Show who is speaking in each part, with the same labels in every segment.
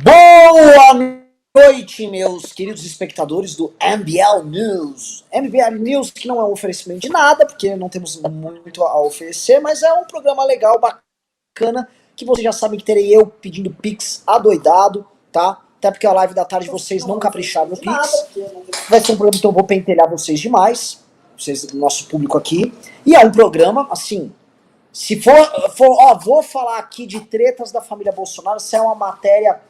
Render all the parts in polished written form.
Speaker 1: Boa noite, meus queridos espectadores do MBL News. MBL News que não é um oferecimento de nada, porque não temos muito a oferecer, mas é um programa legal, bacana, que vocês já sabem que terei eu pedindo Pix adoidado, tá? Até porque a live da tarde vocês não capricharam no Pix. Vai ser um programa que eu vou pentelhar vocês demais, vocês, nosso público aqui. E é um programa, assim, se vou falar aqui de tretas da família Bolsonaro, isso é uma matéria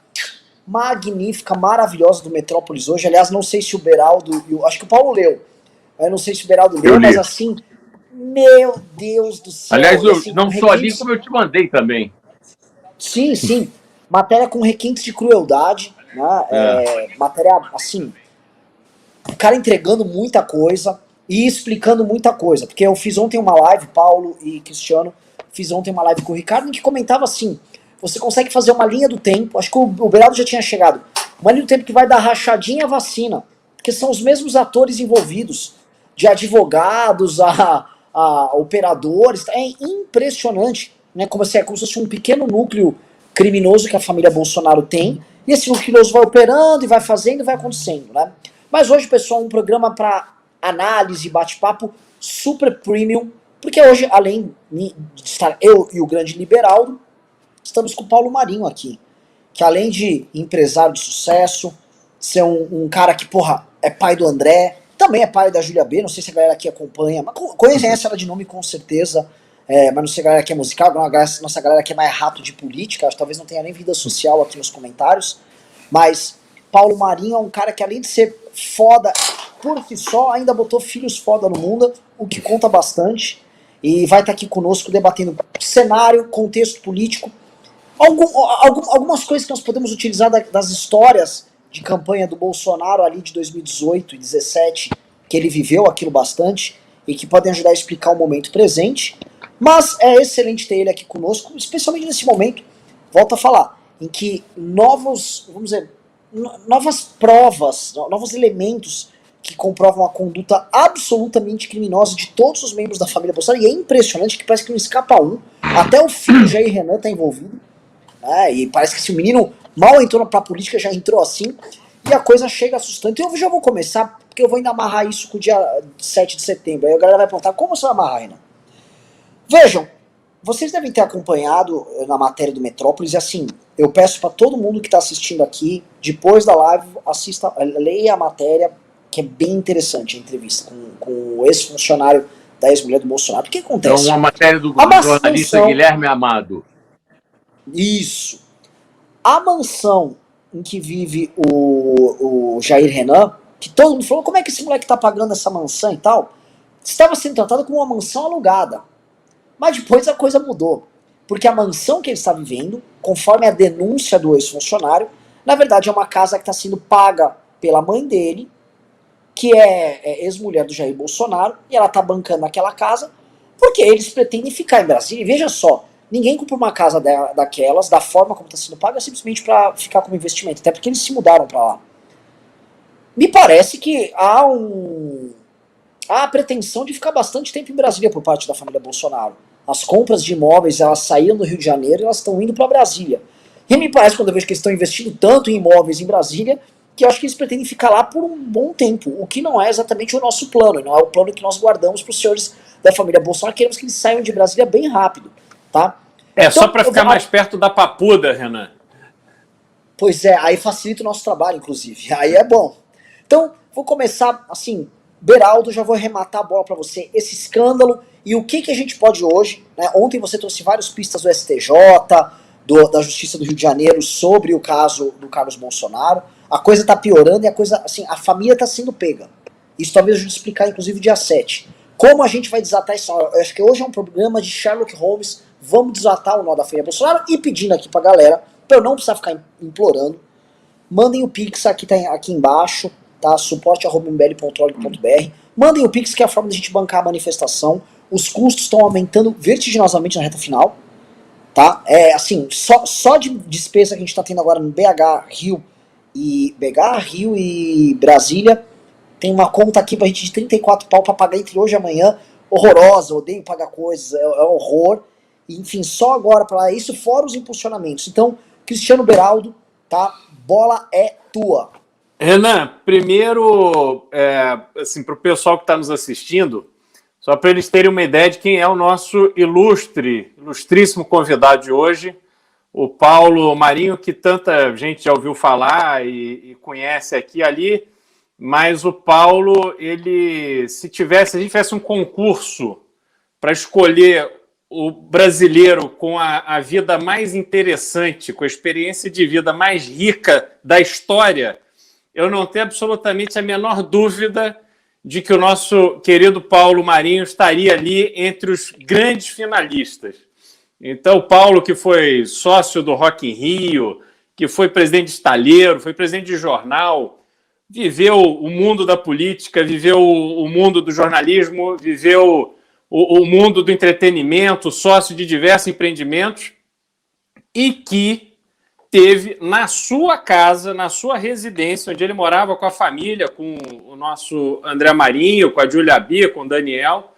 Speaker 1: magnífica, maravilhosa do Metrópolis hoje. Aliás, não sei se o Beraldo, acho que o Paulo leu. Eu não sei se o Beraldo leu, mas assim, meu Deus do céu.
Speaker 2: Aliás, eu
Speaker 1: assim,
Speaker 2: não só li, como eu te mandei também.
Speaker 1: Sim, sim. Matéria com requintes de crueldade, né? Matéria, assim, o cara entregando muita coisa e explicando muita coisa. Porque eu fiz ontem uma live, Paulo e Cristiano, fiz ontem uma live com o Ricardo, em que comentava assim, você consegue fazer uma linha do tempo, acho que o Beraldo já tinha chegado, uma linha do tempo que vai dar rachadinha a vacina, porque são os mesmos atores envolvidos, de advogados a operadores, é impressionante, né, como se fosse um pequeno núcleo criminoso que a família Bolsonaro tem, e esse núcleo criminoso vai operando e vai fazendo e vai acontecendo, né. Mas hoje, pessoal, um programa para análise, bate-papo super premium, porque hoje, além de estar eu e o grande Liberaldo, estamos com o Paulo Marinho aqui, que além de empresário de sucesso, ser um cara que, porra, é pai do André, também é pai da Júlia B, não sei se a galera aqui acompanha, mas conhece ela de nome com certeza, mas não sei se a galera aqui é musical, nossa galera aqui é mais rato de política, talvez não tenha nem vida social aqui nos comentários, mas Paulo Marinho é um cara que além de ser foda por si só, ainda botou filhos foda no mundo, o que conta bastante, e vai estar aqui conosco debatendo cenário, contexto político, algumas coisas que nós podemos utilizar das histórias de campanha do Bolsonaro ali de 2018 e 2017, que ele viveu aquilo bastante, e que podem ajudar a explicar o momento presente. Mas é excelente ter ele aqui conosco, especialmente nesse momento, volto a falar, em que novas provas, novos elementos que comprovam a conduta absolutamente criminosa de todos os membros da família Bolsonaro, e é impressionante que parece que não escapa um, até o filho Jair Renan está envolvido, e parece que se o menino mal entrou pra política, já entrou assim, e a coisa chega assustante. Então eu já vou começar, porque eu vou ainda amarrar isso com o dia 7 de setembro, aí a galera vai perguntar, como você vai amarrar, Renan? Vejam, vocês devem ter acompanhado na matéria do Metrópolis, e assim, eu peço para todo mundo que está assistindo aqui, depois da live, assista, leia a matéria, que é bem interessante a entrevista com o ex-funcionário da ex-mulher do Bolsonaro. O que acontece?
Speaker 2: É uma matéria do jornalista Guilherme Amado.
Speaker 1: Isso. A mansão em que vive o Jair Renan, que todo mundo falou, como é que esse moleque tá pagando essa mansão e tal, estava sendo tratada como uma mansão alugada. Mas depois a coisa mudou. Porque a mansão que ele está vivendo, conforme a denúncia do ex-funcionário, na verdade é uma casa que está sendo paga pela mãe dele, que é ex-mulher do Jair Bolsonaro, e ela está bancando aquela casa, porque eles pretendem ficar em Brasília. E veja só, ninguém compra uma casa daquelas, da forma como está sendo paga, simplesmente para ficar como investimento, até porque eles se mudaram para lá. Me parece que há a pretensão de ficar bastante tempo em Brasília por parte da família Bolsonaro. As compras de imóveis, elas saíram do Rio de Janeiro e elas estão indo para Brasília. E me parece, quando eu vejo que eles estão investindo tanto em imóveis em Brasília, que eu acho que eles pretendem ficar lá por um bom tempo, o que não é exatamente o nosso plano, não é o plano que nós guardamos para os senhores da família Bolsonaro, queremos que eles saiam de Brasília bem rápido, tá?
Speaker 2: Então, só para ficar mais perto da papuda, Renan.
Speaker 1: Pois é, aí facilita o nosso trabalho, inclusive, aí é bom. Então, vou começar, assim, Beraldo, já vou arrematar a bola para você, esse escândalo e o que a gente pode hoje, né? Ontem você trouxe várias pistas do STJ, da Justiça do Rio de Janeiro sobre o caso do Carlos Bolsonaro. A coisa tá piorando e a coisa, assim, a família tá sendo pega. Isso talvez a gente explicar, inclusive, dia 7. Como a gente vai desatar isso? Eu acho que hoje é um programa de Sherlock Holmes. Vamos desatar o nó da família Bolsonaro e pedindo aqui pra galera, pra eu não precisar ficar implorando, mandem o Pix aqui, tá aqui embaixo, tá? suporte@mbl.org.br. Mandem o Pix, que é a forma de a gente bancar a manifestação. Os custos estão aumentando vertiginosamente na reta final, tá? Assim, só de despesa que a gente tá tendo agora no Rio e Brasília, tem uma conta aqui pra gente de 34 pau pra pagar entre hoje e amanhã, horrorosa, odeio pagar coisas, é horror. Enfim, só agora para isso, fora os impulsionamentos. Então, Cristiano Beraldo, tá? Bola é tua.
Speaker 2: Renan, primeiro, assim, para o pessoal que está nos assistindo, só para eles terem uma ideia de quem é o nosso ilustríssimo convidado de hoje, o Paulo Marinho, que tanta gente já ouviu falar e conhece aqui e ali, mas o Paulo, ele, se a gente tivesse um concurso para escolher o brasileiro com a vida mais interessante, com a experiência de vida mais rica da história, eu não tenho absolutamente a menor dúvida de que o nosso querido Paulo Marinho estaria ali entre os grandes finalistas. Então, o Paulo, que foi sócio do Rock in Rio, que foi presidente de estaleiro, foi presidente de jornal, viveu o mundo da política, viveu o mundo do jornalismo, viveu o mundo do entretenimento, sócio de diversos empreendimentos, e que teve na sua casa, na sua residência, onde ele morava com a família, com o nosso André Marinho, com a Júlia Bia, com o Daniel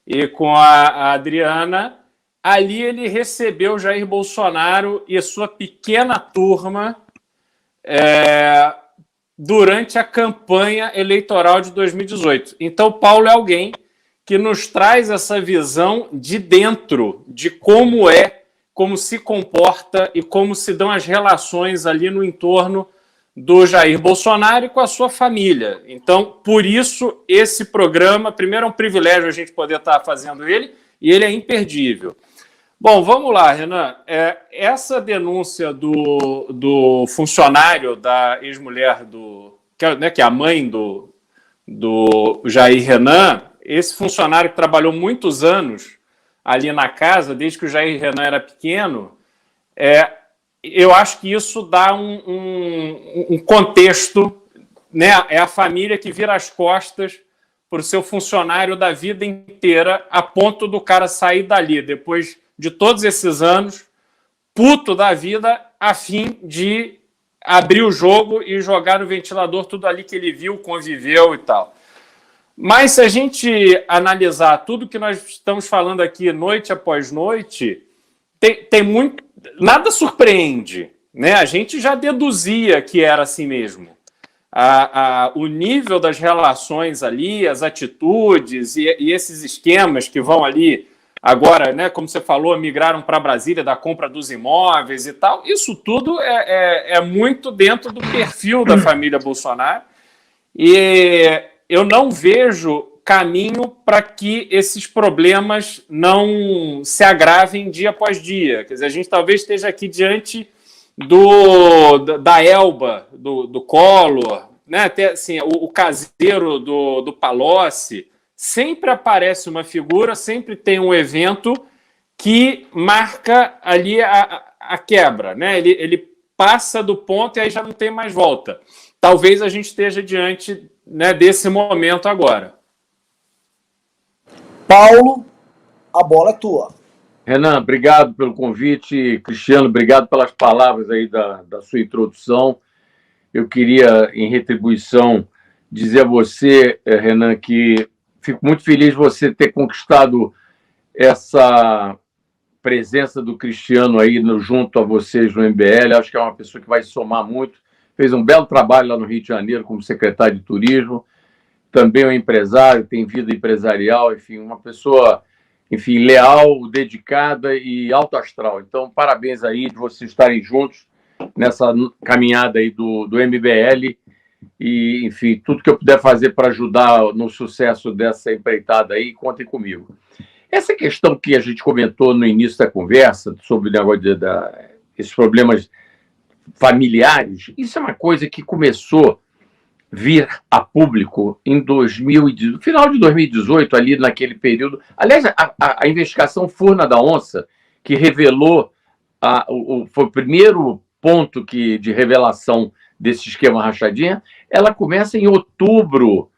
Speaker 2: e com a Adriana. Ali ele recebeu Jair Bolsonaro e sua pequena turma durante a campanha eleitoral de 2018. Então, Paulo é alguém que nos traz essa visão de dentro, de como se comporta e como se dão as relações ali no entorno do Jair Bolsonaro e com a sua família. Então, por isso, esse programa, primeiro, é um privilégio a gente poder estar fazendo ele, e ele é imperdível. Bom, vamos lá, Renan. Essa denúncia do funcionário da ex-mulher que é a mãe do Jair Renan, esse funcionário que trabalhou muitos anos ali na casa, desde que o Jair Renan era pequeno, eu acho que isso dá um contexto, né? É a família que vira as costas para o seu funcionário da vida inteira, a ponto do cara sair dali, depois de todos esses anos, puto da vida, a fim de abrir o jogo e jogar no ventilador tudo ali que ele viu, conviveu e tal. Mas se a gente analisar tudo que nós estamos falando aqui noite após noite, tem muito, nada surpreende, né? A gente já deduzia que era assim mesmo. O nível das relações ali, as atitudes e esses esquemas que vão ali agora, né, como você falou, migraram para Brasília da compra dos imóveis e tal, isso tudo é muito dentro do perfil da família Bolsonaro. E eu não vejo caminho para que esses problemas não se agravem dia após dia. Quer dizer, a gente talvez esteja aqui diante da Elba, do Collor, né? Até, assim, o caseiro do Palocci. Sempre aparece uma figura, sempre tem um evento que marca ali a quebra, né? Ele passa do ponto e aí já não tem mais volta. Talvez a gente esteja diante, né, desse momento agora.
Speaker 1: Paulo, a bola é tua.
Speaker 3: Renan, obrigado pelo convite. Cristiano, obrigado pelas palavras aí da sua introdução. Eu queria, em retribuição, dizer a você, Renan, que fico muito feliz de você ter conquistado essa presença do Cristiano aí junto a vocês no MBL. Acho que é uma pessoa que vai somar muito. Fez um belo trabalho lá no Rio de Janeiro como secretário de turismo. Também é um empresário, tem vida empresarial, enfim, uma pessoa, enfim, leal, dedicada e alto astral. Então, parabéns aí de vocês estarem juntos nessa caminhada aí do MBL. E, enfim, tudo que eu puder fazer para ajudar no sucesso dessa empreitada aí, contem comigo. Essa questão que a gente comentou no início da conversa, sobre o negócio esses problemas familiares, isso é uma coisa que começou a vir a público em no final de 2018, ali naquele período. Aliás, a investigação Furna da Onça, que revelou, foi o primeiro ponto de revelação desse esquema rachadinha, ela começa em outubro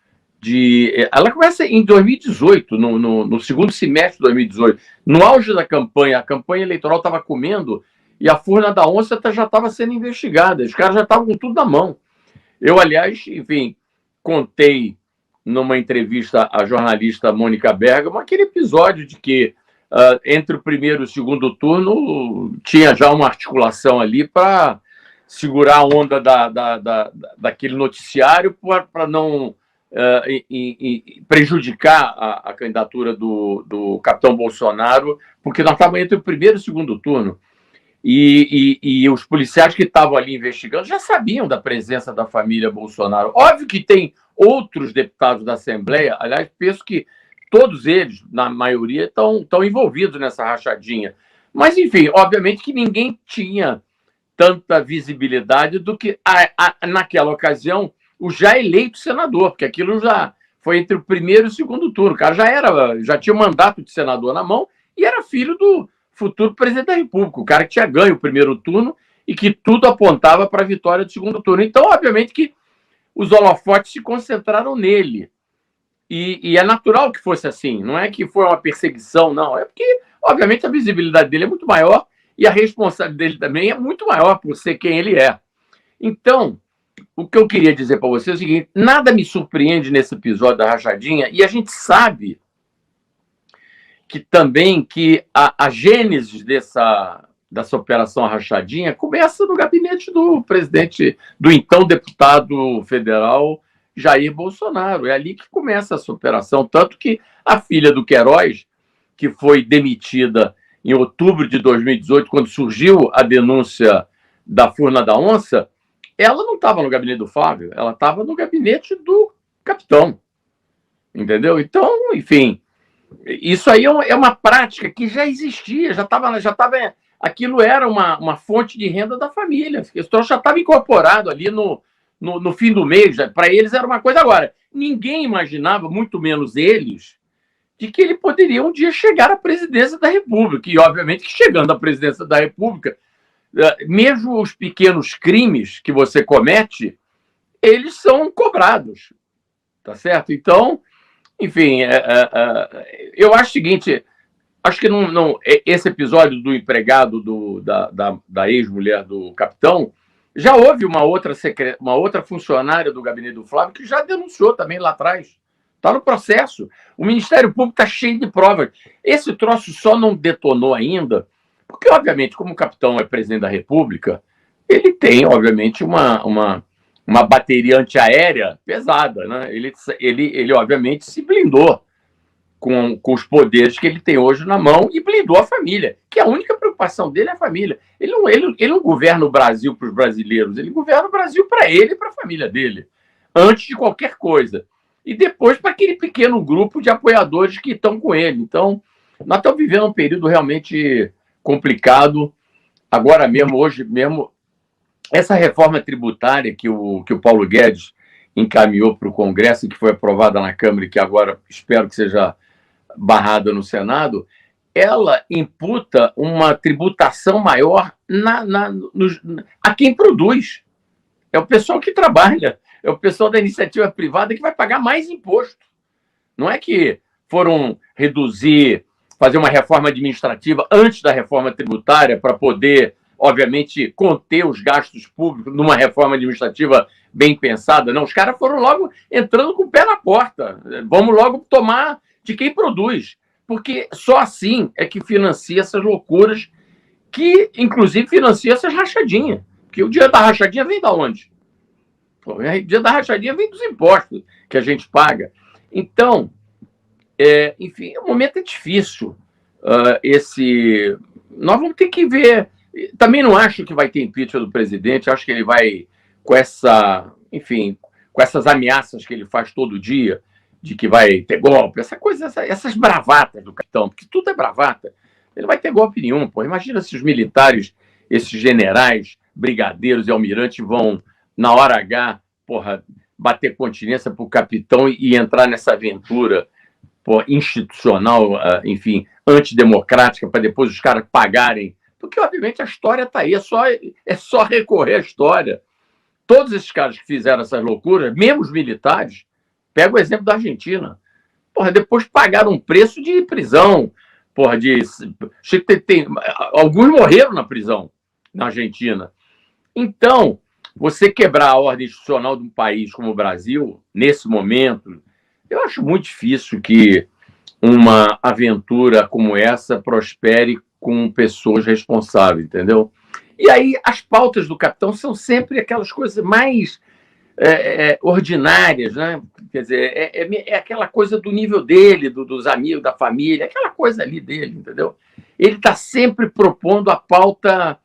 Speaker 3: ela começa em 2018, no segundo semestre de 2018, no auge da campanha. A campanha eleitoral estava comendo e a Furna da Onça já estava sendo investigada. Os caras já estavam com tudo na mão. Eu, aliás, enfim, contei numa entrevista à jornalista Mônica Bergamo aquele episódio de que entre o primeiro e o segundo turno tinha já uma articulação ali para segurar a onda daquele noticiário para não prejudicar a candidatura do capitão Bolsonaro, porque nós estávamos entre o primeiro e o segundo turno. E os policiais que estavam ali investigando já sabiam da presença da família Bolsonaro. Óbvio que tem outros deputados da Assembleia, aliás, penso que todos eles, na maioria, estão envolvidos nessa rachadinha. Mas, enfim, obviamente que ninguém tinha tanta visibilidade do que, naquela ocasião, o já eleito senador, porque aquilo já foi entre o primeiro e o segundo turno. O cara já tinha o mandato de senador na mão e era filho do futuro presidente da República, o cara que tinha ganho o primeiro turno e que tudo apontava para a vitória do segundo turno. Então, obviamente que os holofotes se concentraram nele. E é natural que fosse assim, não é que foi uma perseguição, não. É porque, obviamente, a visibilidade dele é muito maior e a responsabilidade dele também é muito maior por ser quem ele é. Então, o que eu queria dizer para você é o seguinte: nada me surpreende nesse episódio da rachadinha, e a gente sabe que também que a gênese dessa operação rachadinha começa no gabinete do presidente, do então deputado federal Jair Bolsonaro. É ali que começa essa operação, tanto que a filha do Queiroz, que foi demitida em outubro de 2018, quando surgiu a denúncia da Furna da Onça, ela não estava no gabinete do Fábio, ela estava no gabinete do capitão. Entendeu? Então, enfim, isso aí é uma prática que já existia, já estava. Aquilo era uma fonte de renda da família. Isso já estava incorporado ali no fim do mês. Para eles era uma coisa. Agora, ninguém imaginava, muito menos eles, de que ele poderia um dia chegar à presidência da República. E, obviamente, que chegando à presidência da República, mesmo os pequenos crimes que você comete, eles são cobrados. Tá certo? Então, enfim, eu acho o seguinte, acho que esse episódio do empregado da ex-mulher do capitão, já houve uma outra funcionária do gabinete do Flávio que já denunciou também lá atrás. Está no processo. O Ministério Público está cheio de provas. Esse troço só não detonou ainda, porque, obviamente, como o capitão é presidente da República, ele tem, obviamente, uma bateria antiaérea pesada, né? Ele obviamente, se blindou com os poderes que ele tem hoje na mão e blindou a família, que a única preocupação dele é a família. Ele não governa o Brasil para os brasileiros, ele governa o Brasil para ele e para a família dele, antes de qualquer coisa. E depois para aquele pequeno grupo de apoiadores que estão com ele. Então, nós estamos vivendo um período realmente complicado. Agora mesmo, hoje mesmo, essa reforma tributária que o Paulo Guedes encaminhou para o Congresso e que foi aprovada na Câmara e que agora espero que seja barrada no Senado, ela imputa uma tributação maior a quem produz. É o pessoal que trabalha, é o pessoal da iniciativa privada que vai pagar mais imposto. Não é que foram fazer uma reforma administrativa antes da reforma tributária para poder, obviamente, conter os gastos públicos numa reforma administrativa bem pensada. Não, os caras foram logo entrando com o pé na porta. Vamos logo tomar de quem produz. Porque só assim é que financia essas loucuras, que, inclusive, financia essas rachadinhas. Porque o dia da rachadinha vem de onde? O dia da rachadinha vem dos impostos que a gente paga. Então, enfim, o momento é difícil. Nós vamos ter que ver. Também não acho que vai ter impeachment do presidente, acho que ele vai, com essas ameaças que ele faz todo dia, de que vai ter golpe, essas bravatas do capitão, porque tudo é bravata, ele vai ter golpe nenhum. Pô. Imagina se os militares, esses generais, brigadeiros e almirantes vão, na hora H, bater continência para o capitão e entrar nessa aventura institucional, enfim, antidemocrática, para depois os caras pagarem. Porque, obviamente, a história está aí, é só recorrer à história. Todos esses caras que fizeram essas loucuras, mesmo os militares, pega o exemplo da Argentina, depois pagaram um preço de prisão, alguns morreram na prisão na Argentina. Então, você quebrar a ordem institucional de um país como o Brasil, nesse momento, eu acho muito difícil que uma aventura como essa prospere com pessoas responsáveis, entendeu? E aí as pautas do capitão são sempre aquelas coisas mais ordinárias, né? Quer dizer, é aquela coisa do nível dele, dos amigos, da família, aquela coisa ali dele, entendeu? Ele está sempre propondo a pauta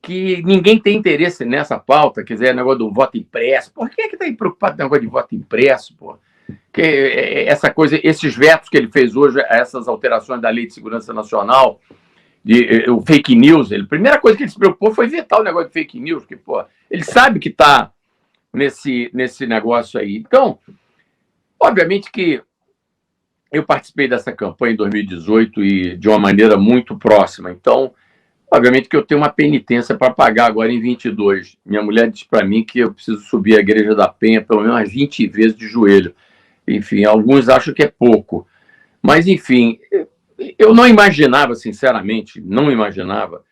Speaker 3: que ninguém tem interesse nessa pauta, quer dizer, negócio do voto impresso. Por que está preocupado com o negócio de voto impresso, pô? Que essa coisa, esses vetos que ele fez hoje, essas alterações da Lei de Segurança Nacional, o fake news, a primeira coisa que ele se preocupou foi vetar o negócio de fake news, porque, pô, ele sabe que está nesse negócio aí. Então, obviamente que eu participei dessa campanha em 2018 e de uma maneira muito próxima. Então, obviamente que eu tenho uma penitência para pagar agora em 22. Minha mulher disse para mim que eu preciso subir a Igreja da Penha pelo menos umas 20 vezes de joelho. Enfim, alguns acham que é pouco. Mas, enfim, eu não imaginava, sinceramente, não imaginava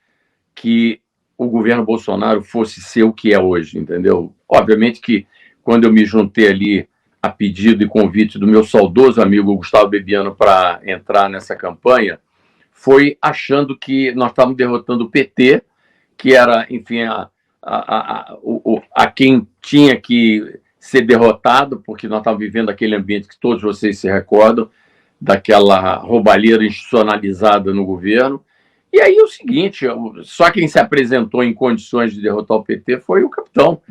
Speaker 3: que o governo Bolsonaro fosse ser o que é hoje, entendeu? Obviamente que quando eu me juntei ali a pedido e convite do meu saudoso amigo Gustavo Bebiano para entrar nessa campanha, foi achando que nós estávamos derrotando o PT, que era, enfim, a quem tinha que ser derrotado, porque nós estávamos vivendo aquele ambiente que todos vocês se recordam, daquela roubalheira institucionalizada no governo. E aí é o seguinte, só quem se apresentou em condições de derrotar o PT foi o capitão.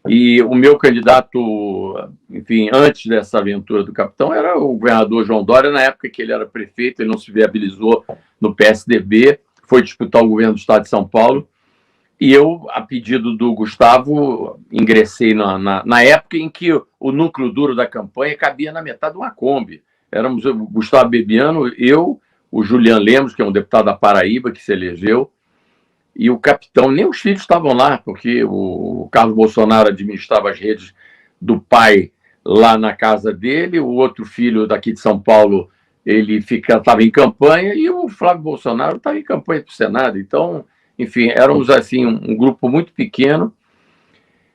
Speaker 3: E o meu candidato, enfim, antes dessa aventura do capitão, era o governador João Dória, na época que ele era prefeito, ele não se viabilizou no PSDB, foi disputar o governo do estado de São Paulo, e eu, a pedido do Gustavo, ingressei na época em que o núcleo duro da campanha cabia na metade de uma Kombi. Éramos o Gustavo Bebiano, eu, o Julian Lemos, que é um deputado da Paraíba, que se elegeu, e o capitão, nem os filhos estavam lá, porque o Carlos Bolsonaro administrava as redes do pai lá na casa dele, o outro filho daqui de São Paulo, ele estava em campanha, e o Flávio Bolsonaro estava em campanha para o Senado. Então, enfim, éramos assim um grupo muito pequeno.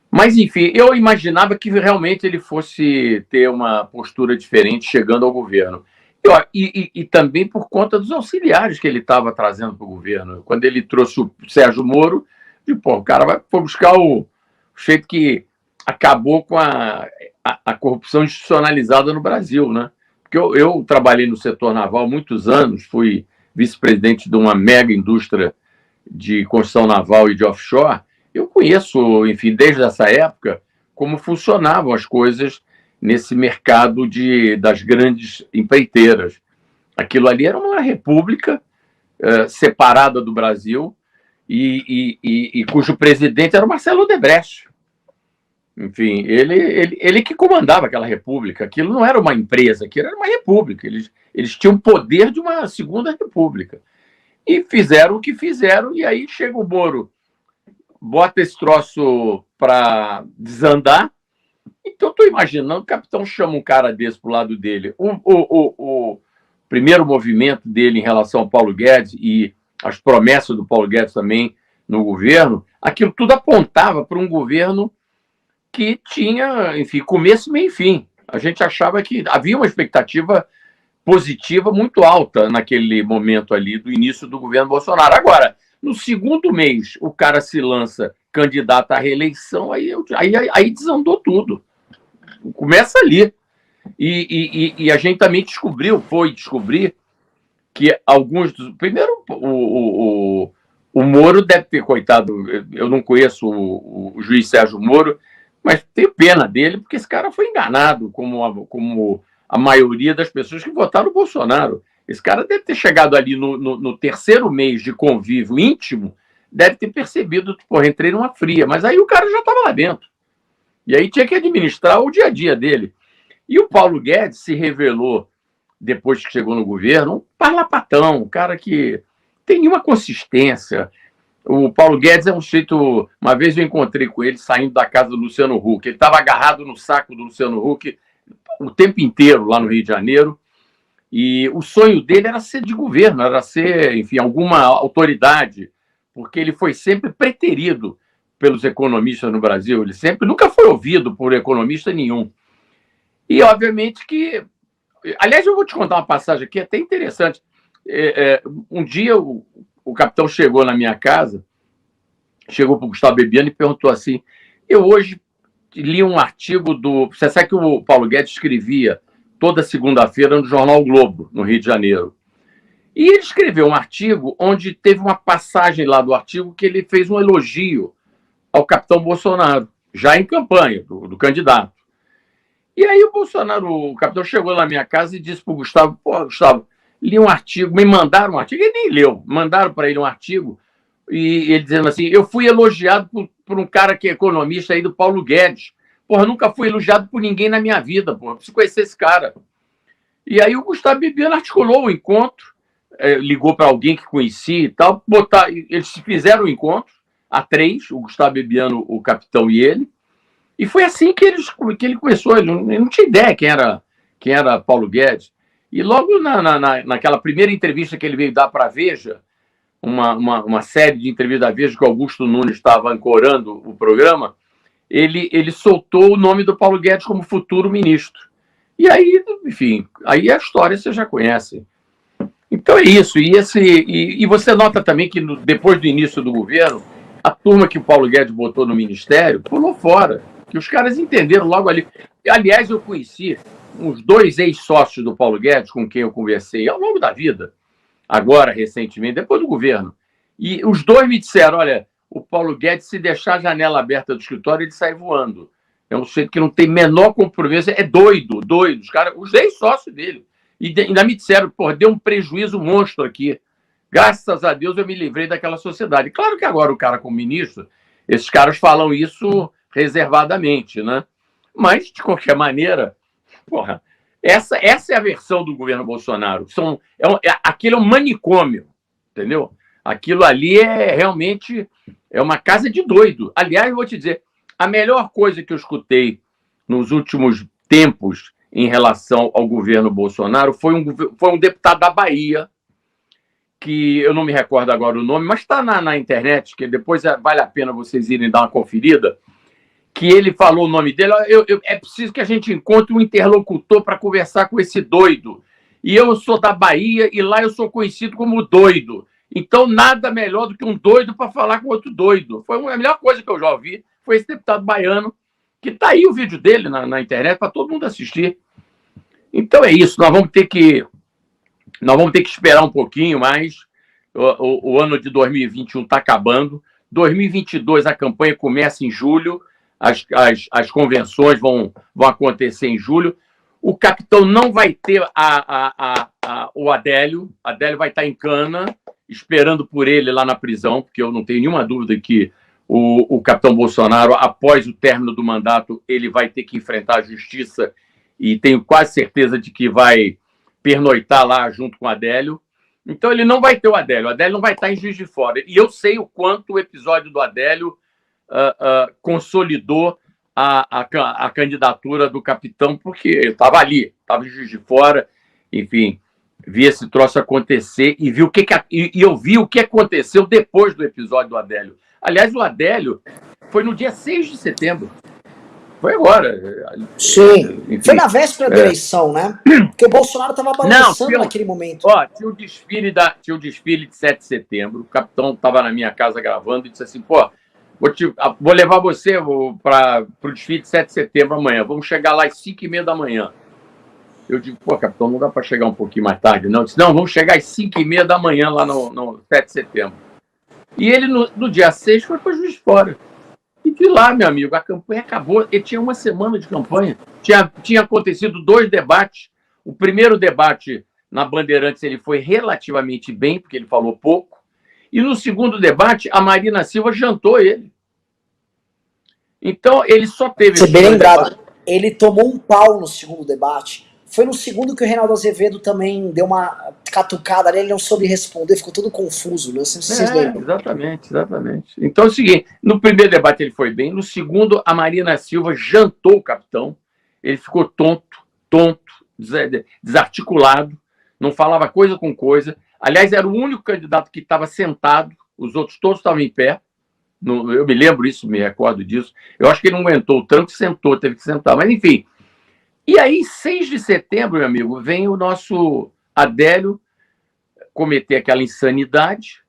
Speaker 3: Mas, enfim, eu imaginava que realmente ele fosse ter uma postura diferente chegando ao governo. E também por conta dos auxiliares que ele estava trazendo para o governo. Quando ele trouxe o Sérgio Moro, o cara foi buscar o jeito que acabou com a corrupção institucionalizada no Brasil, né? Porque eu trabalhei no setor naval há muitos anos, fui vice-presidente de uma mega indústria de construção naval e de offshore. Eu conheço, enfim, desde essa época, como funcionavam as coisas nesse mercado das grandes empreiteiras. Aquilo ali era uma república separada do Brasil e cujo presidente era o Marcelo Odebrecht. Enfim, ele que comandava aquela república. Aquilo não era uma empresa, aquilo era uma república. Eles tinham poder de uma segunda república. E fizeram o que fizeram, e aí chega o Moro, bota esse troço para desandar. Então, estou imaginando, o capitão chama um cara desse para o lado dele. O primeiro movimento dele em relação ao Paulo Guedes e as promessas do Paulo Guedes também no governo, aquilo tudo apontava para um governo que tinha, enfim, começo, meio e fim. A gente achava que havia uma expectativa positiva muito alta naquele momento ali do início do governo Bolsonaro. Agora, no segundo mês, o cara se lança candidato à reeleição, aí desandou tudo. Começa ali. E a gente também foi descobrir que alguns dos... Primeiro, o Moro deve ter, coitado, eu não conheço o juiz Sérgio Moro, mas tenho pena dele, porque esse cara foi enganado, como a maioria das pessoas que votaram no Bolsonaro. Esse cara deve ter chegado ali no terceiro mês de convívio íntimo, deve ter percebido, porra, entrei numa fria, mas aí o cara já estava lá dentro. E aí tinha que administrar o dia a dia dele. E o Paulo Guedes se revelou, depois que chegou no governo, um parlapatão, um cara que tem nenhuma consistência. O Paulo Guedes é um jeito... Uma vez eu encontrei com ele saindo da casa do Luciano Huck. Ele estava agarrado no saco do Luciano Huck o tempo inteiro lá no Rio de Janeiro. E o sonho dele era ser de governo, era ser, enfim, alguma autoridade, porque ele foi sempre preterido pelos economistas no Brasil. Ele nunca foi ouvido por economista nenhum. E, obviamente, que... Aliás, eu vou te contar uma passagem aqui até interessante. Um dia o capitão chegou na minha casa chegou para o Gustavo Bebiano e perguntou assim, eu hoje li um artigo do... Você sabe que o Paulo Guedes escrevia toda segunda-feira no jornal o Globo, no Rio de Janeiro. E ele escreveu um artigo onde teve uma passagem lá do artigo que ele fez um elogio ao capitão Bolsonaro, já em campanha, do candidato. E aí o capitão chegou na minha casa e disse para o Gustavo, pô, Gustavo, li um artigo, me mandaram um artigo, ele nem leu, mandaram para ele um artigo, e ele dizendo assim, eu fui elogiado por um cara que é economista aí do Paulo Guedes. Porra, nunca fui elogiado por ninguém na minha vida, porra, preciso conhecer esse cara. E aí o Gustavo Bebiano articulou o encontro, ligou para alguém que conhecia e tal, eles fizeram o encontro, a 3, o Gustavo Bebiano, o capitão e ele, e foi assim que ele começou, ele não tinha ideia quem era Paulo Guedes. E logo naquela primeira entrevista que ele veio dar para a Veja, uma série de entrevistas da Veja que o Augusto Nunes estava ancorando o programa, ele soltou o nome do Paulo Guedes como futuro ministro. E aí, enfim, aí a história você já conhece. Então é isso. E você nota também que depois do início do governo, a turma que o Paulo Guedes botou no ministério pulou fora, que os caras entenderam logo ali. Aliás, eu conheci uns 2 ex-sócios do Paulo Guedes com quem eu conversei ao longo da vida, agora, recentemente, depois do governo. E os 2 me disseram, olha, o Paulo Guedes, se deixar a janela aberta do escritório, ele sai voando. É um sujeito que não tem menor compromisso, é doido. Os caras, os ex-sócios dele. E ainda me disseram, pô, deu um prejuízo monstro aqui. Graças a Deus eu me livrei daquela sociedade. Claro que agora o cara como ministro, esses caras falam isso reservadamente, né? Mas, de qualquer maneira, porra, essa é a versão do governo Bolsonaro. Aquilo é um manicômio, entendeu? Aquilo ali realmente uma casa de doido. Aliás, eu vou te dizer, a melhor coisa que eu escutei nos últimos tempos em relação ao governo Bolsonaro foi um deputado da Bahia, que eu não me recordo agora o nome, mas está na internet, que depois vale a pena vocês irem dar uma conferida, que ele falou o nome dele, é preciso que a gente encontre um interlocutor para conversar com esse doido. E eu sou da Bahia e lá eu sou conhecido como doido. Então, nada melhor do que um doido para falar com outro doido. Foi a melhor coisa que eu já ouvi, foi esse deputado baiano, que está aí o vídeo dele na internet para todo mundo assistir. Então é isso, nós vamos ter que esperar um pouquinho mais. O ano de 2021 está acabando. 2022 a campanha começa em julho, as convenções vão acontecer em julho. O capitão não vai ter o Adélio. Adélio vai estar em cana, esperando por ele lá na prisão, porque eu não tenho nenhuma dúvida que o capitão Bolsonaro, após o término do mandato, ele vai ter que enfrentar a justiça e tenho quase certeza de que vai pernoitar lá junto com o Adélio. Então ele não vai ter o Adélio não vai estar em Juiz de Fora. E eu sei o quanto o episódio do Adélio consolidou a candidatura do capitão, porque eu estava ali, estava em Juiz de Fora, enfim, vi esse troço acontecer e eu vi o que aconteceu depois do episódio do Adélio. Aliás, o Adélio foi no dia 6 de setembro. Foi agora.
Speaker 1: Sim. Enfim, foi na véspera da eleição, né? Porque o Bolsonaro estava balançando naquele momento.
Speaker 3: Ó, tinha o desfile de 7 de setembro. O capitão estava na minha casa gravando e disse assim, pô, vou levar você para o desfile de 7 de setembro amanhã. Vamos chegar lá às 5h30 da manhã. Eu digo, pô, capitão, não dá para chegar um pouquinho mais tarde, não? Eu disse, não, vamos chegar às 5h30 da manhã lá no 7 de setembro. E ele, no dia 6, foi para Juiz de Fora. E de lá, meu amigo, a campanha acabou. Ele tinha uma semana de campanha. Tinha acontecido 2 debates. O primeiro debate na Bandeirantes ele foi relativamente bem, porque ele falou pouco. E no segundo debate, a Marina Silva jantou ele. Então, ele só teve...
Speaker 1: Você bem lembrado, ele tomou um pau no segundo debate. Foi no segundo que o Reinaldo Azevedo também deu uma catucada ali, ele não soube responder, ficou todo confuso, né? Não sei se vocês lembram.
Speaker 3: Exatamente. Então é o seguinte, no primeiro debate ele foi bem, no segundo a Marina Silva jantou o capitão, ele ficou tonto, desarticulado, não falava coisa com coisa. Aliás, era o único candidato que estava sentado, os outros todos estavam em pé. Eu me lembro isso, me recordo disso. Eu acho que ele não aguentou o tranco, sentou, teve que sentar, mas enfim... E aí, 6 de setembro, meu amigo, vem o nosso Adélio cometer aquela insanidade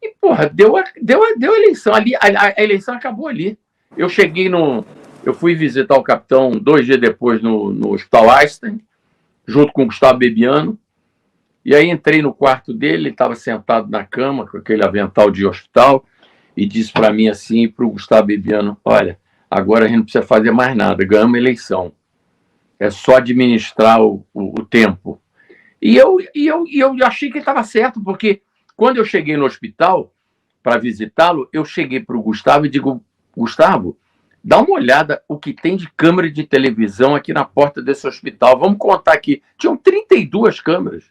Speaker 3: E, porra, deu a eleição. Ali, a eleição acabou ali. Eu fui visitar o capitão 2 dias depois no Hospital Einstein, junto com o Gustavo Bebiano. E aí entrei no quarto dele, ele estava sentado na cama, com aquele avental de hospital, e disse para mim assim, para o Gustavo Bebiano: olha, agora a gente não precisa fazer mais nada, ganhamos a eleição. É só administrar o tempo. E eu achei que ele estava certo, porque quando eu cheguei no hospital para visitá-lo, eu cheguei para o Gustavo e digo: Gustavo, dá uma olhada o que tem de câmera de televisão aqui na porta desse hospital. Vamos contar aqui. Tinham 32 câmeras.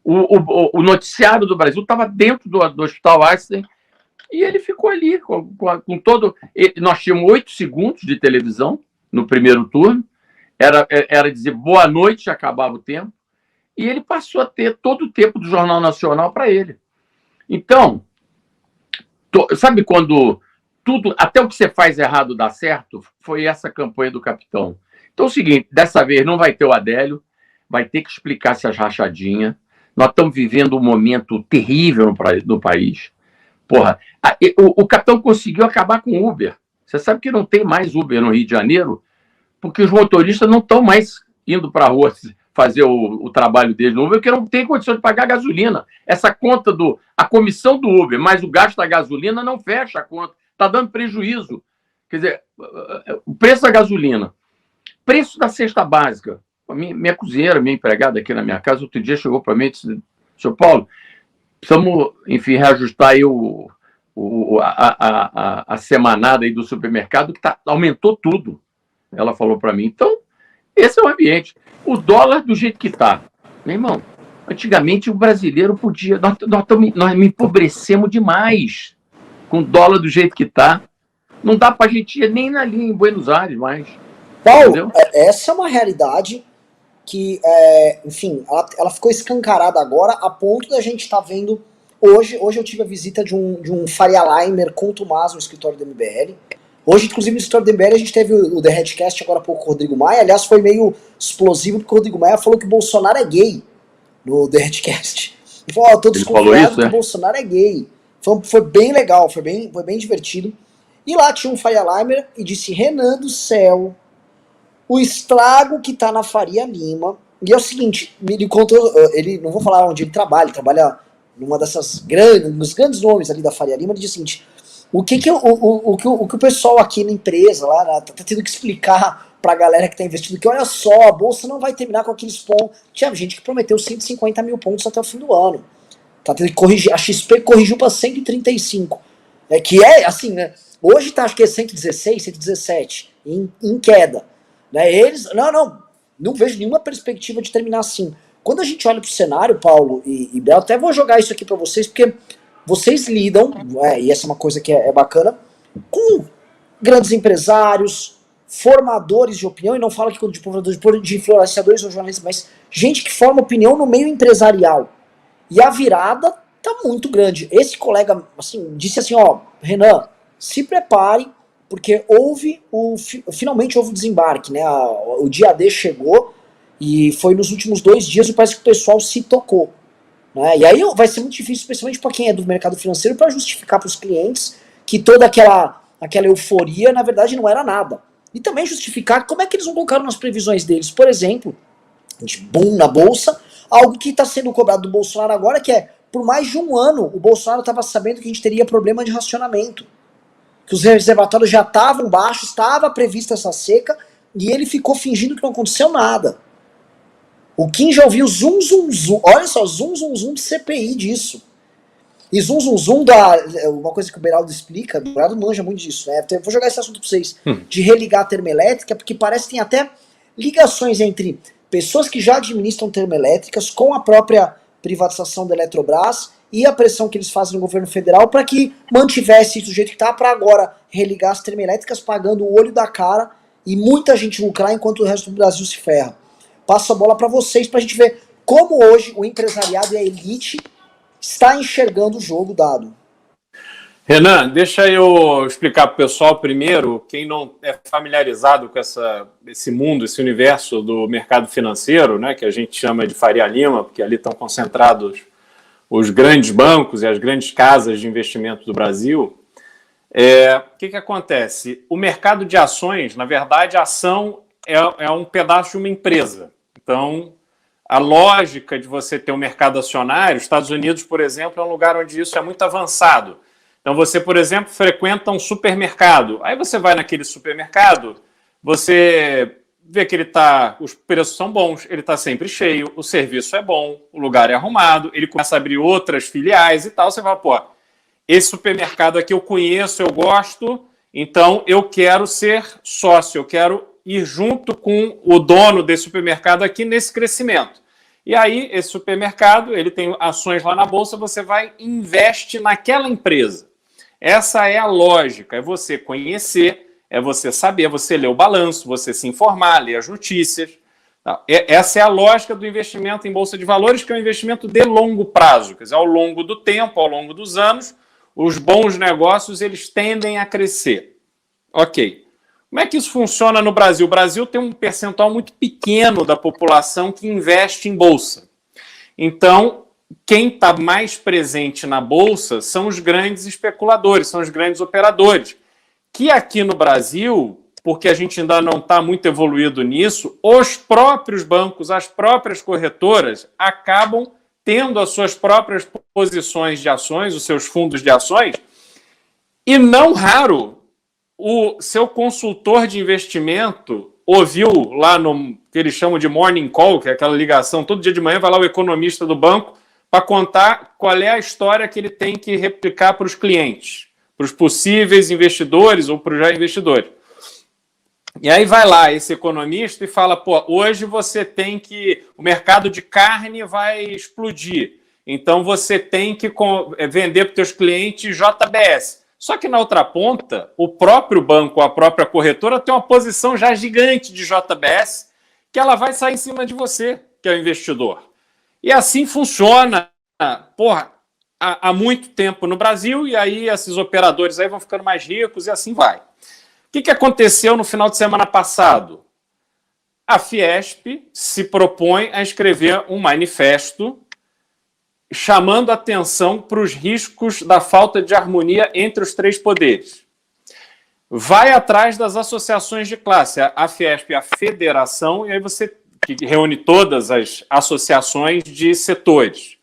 Speaker 3: O noticiário do Brasil estava dentro do Hospital Einstein e ele ficou ali com todo... Nós tínhamos 8 segundos de televisão no primeiro turno. Era dizer boa noite, acabava o tempo. E ele passou a ter todo o tempo do Jornal Nacional para ele. Então, sabe quando tudo, até o que você faz errado dá certo? Foi essa campanha do capitão. Então é o seguinte, dessa vez não vai ter o Adélio, vai ter que explicar essas rachadinhas. Nós estamos vivendo um momento terrível no país. Porra, o capitão conseguiu acabar com o Uber. Você sabe que não tem mais Uber no Rio de Janeiro, porque os motoristas não estão mais indo para a rua fazer o trabalho deles no Uber, porque não tem condição de pagar gasolina. Essa conta a comissão do Uber, mais o gasto da gasolina não fecha a conta. Está dando prejuízo. Quer dizer, o preço da gasolina, preço da cesta básica. Minha cozinheira, minha empregada aqui na minha casa, outro dia chegou para mim e disse: Sr. Paulo, precisamos, enfim, reajustar aí a semanada aí do supermercado, que aumentou tudo. Ela falou para mim. Então, esse é o ambiente. O dólar do jeito que está. Meu irmão, antigamente o brasileiro podia... Nós me empobrecemos demais com o dólar do jeito que está. Não dá para a gente ir nem ali em Buenos Aires mais.
Speaker 1: Paulo, essa é uma realidade que, enfim, ela ficou escancarada agora a ponto da gente estar vendo... Hoje eu tive a visita de um Faria Limer contumaz no escritório do MBL. Hoje, inclusive, no escritório do MBL, a gente teve o The Redcast agora há pouco com o Rodrigo Maia. Aliás, foi meio explosivo, porque o Rodrigo Maia falou que o Bolsonaro é gay no The Redcast. Ele falou: eu tô desconfiado que o Bolsonaro é gay. Foi bem legal, foi bem divertido. E lá tinha um Faria Limer e disse: Renan do céu, o estrago que tá na Faria Lima. E é o seguinte, ele contou, não vou falar onde ele trabalha numa dessas dos grandes nomes ali da Faria Lima. Ele disse o seguinte: o que o pessoal aqui na empresa lá tá tendo que explicar pra galera que tá investindo, que olha só, a bolsa não vai terminar com aqueles pontos. Tinha gente que prometeu 150 mil pontos até o fim do ano. Tá tendo que corrigir, a XP corrigiu pra 135. Que é assim, né? Hoje tá, acho que é 116, 117, em queda. Né? Eles, não vejo nenhuma perspectiva de terminar assim. Quando a gente olha pro cenário, Paulo e Bel, até vou jogar isso aqui pra vocês, porque vocês lidam, e essa é uma coisa que é bacana, com grandes empresários, formadores de opinião, e não falo aqui de influenciadores ou jornalistas, mas gente que forma opinião no meio empresarial. E a virada tá muito grande. Esse colega assim, disse assim: ó, Renan, se prepare, porque finalmente houve o desembarque, né? O dia D chegou e foi nos últimos 2 dias e parece que o pessoal se tocou. Né? E aí vai ser muito difícil, especialmente para quem é do mercado financeiro, para justificar para os clientes que toda aquela euforia, na verdade, não era nada. E também justificar como é que eles não colocaram nas previsões deles, por exemplo, de boom na bolsa, algo que está sendo cobrado do Bolsonaro agora, que é, por mais de 1 ano, o Bolsonaro estava sabendo que a gente teria problema de racionamento, que os reservatórios já estavam baixos, estava prevista essa seca, e ele ficou fingindo que não aconteceu nada. O Kim já ouviu zum, olha só, zum de CPI disso. E zum, uma coisa que o Beraldo explica, o Beraldo manja muito disso, né? Vou jogar esse assunto pra vocês, de religar a termoelétrica, porque parece que tem até ligações entre pessoas que já administram termoelétricas com a própria privatização da Eletrobras e a pressão que eles fazem no governo federal para que mantivesse isso do jeito que está, para agora religar as termoelétricas pagando o olho da cara e muita gente lucrar enquanto o resto do Brasil se ferra. Passo a bola para vocês para a gente ver como hoje o empresariado e a elite está enxergando o jogo dado.
Speaker 2: Renan, deixa eu explicar para o pessoal primeiro, quem não é familiarizado com esse mundo, esse universo do mercado financeiro, né, que a gente chama de Faria Lima, porque ali estão concentrados os grandes bancos e as grandes casas de investimento do Brasil, o que acontece? O mercado de ações, na verdade, a ação é um pedaço de uma empresa. Então, a lógica de você ter um mercado acionário, os Estados Unidos, por exemplo, é um lugar onde isso é muito avançado. Então, você, por exemplo, frequenta um supermercado. Aí você vai naquele supermercado, você vê que os preços são bons, ele está sempre cheio, o serviço é bom, o lugar é arrumado, ele começa a abrir outras filiais e tal. Você fala, pô, esse supermercado aqui eu conheço, eu gosto, então eu quero ser sócio, eu quero ir junto com o dono desse supermercado aqui nesse crescimento. E aí, esse supermercado, ele tem ações lá na bolsa, você vai e investe naquela empresa. Essa é a lógica, é você conhecer, é você saber, é você ler o balanço, você se informar, ler as notícias. Essa é a lógica do investimento em bolsa de valores, que é um investimento de longo prazo. Quer dizer, ao longo do tempo, ao longo dos anos, os bons negócios eles tendem a crescer. Ok. Como é que isso funciona no Brasil? O Brasil tem um percentual muito pequeno da população que investe em bolsa. Então, quem está mais presente na bolsa são os grandes especuladores, são os grandes operadores, que aqui no Brasil, porque a gente ainda não está muito evoluído nisso, os próprios bancos, as próprias corretoras acabam tendo as suas próprias posições de ações, os seus fundos de ações, e não raro o seu consultor de investimento ouviu lá no que eles chamam de morning call, que é aquela ligação, todo dia de manhã vai lá o economista do banco para contar qual é a história que ele tem que replicar para os clientes, para os possíveis investidores ou para os já investidores. E aí vai lá esse economista e fala, pô, hoje você tem que... o mercado de carne vai explodir, então você tem que vender para os seus clientes JBS. Só que na outra ponta, o próprio banco, a própria corretora tem uma posição já gigante de JBS que ela vai sair em cima de você, que é o investidor. E assim funciona, porra, há muito tempo no Brasil, e aí esses operadores aí vão ficando mais ricos e assim vai. O que aconteceu no final de semana passado? A Fiesp se propõe a escrever um manifesto chamando atenção para os riscos da falta de harmonia entre os três poderes. Vai atrás das associações de classe. A Fiesp é a federação, e aí você que reúne todas as associações de setores.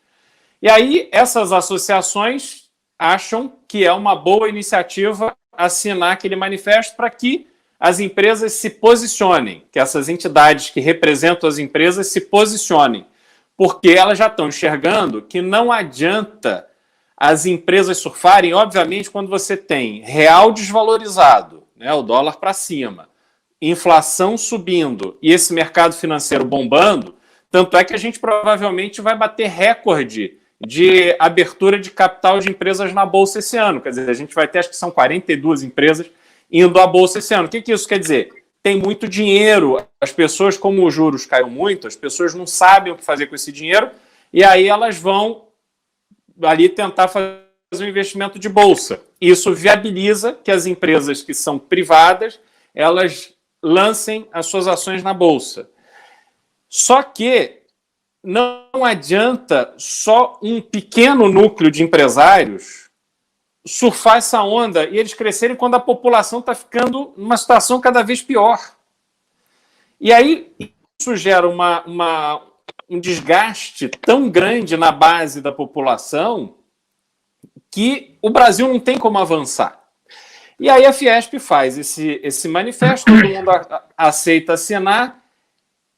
Speaker 2: E aí essas associações acham que é uma boa iniciativa assinar aquele manifesto para que as empresas se posicionem, que essas entidades que representam as empresas se posicionem, porque elas já estão enxergando que não adianta as empresas surfarem, obviamente, quando você tem real desvalorizado, né, o dólar para cima, inflação subindo e esse mercado financeiro bombando, tanto é que a gente provavelmente vai bater recorde de abertura de capital de empresas na Bolsa esse ano. Quer dizer, a gente vai ter, acho que são 42 empresas indo à Bolsa esse ano. O que isso quer dizer? Tem muito dinheiro, as pessoas, como os juros caíram muito, as pessoas não sabem o que fazer com esse dinheiro, e aí elas vão ali tentar fazer um investimento de bolsa. Isso viabiliza que as empresas que são privadas, elas lancem as suas ações na bolsa. Só que não adianta só um pequeno núcleo de empresários surfar essa onda e eles crescerem quando a população está ficando numa situação cada vez pior. E aí isso gera um desgaste tão grande na base da população que o Brasil não tem como avançar. E aí a Fiesp faz esse manifesto, todo mundo aceita assinar,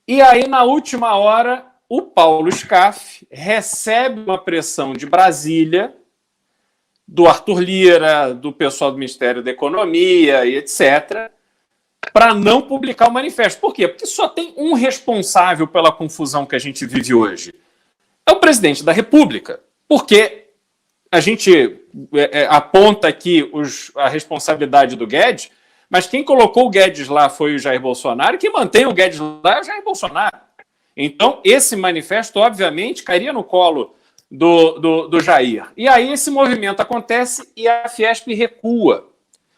Speaker 2: e aí na última hora o Paulo Scaff recebe uma pressão de Brasília, do Arthur Lira, do pessoal do Ministério da Economia e etc., para não publicar o manifesto. Por quê? Porque só tem um responsável pela confusão que a gente vive hoje. É o presidente da República. Porque a gente aponta aqui a responsabilidade do Guedes, mas quem colocou o Guedes lá foi o Jair Bolsonaro, e quem mantém o Guedes lá é o Jair Bolsonaro. Então, esse manifesto, obviamente, cairia no colo do Jair. E aí esse movimento acontece e a Fiesp recua.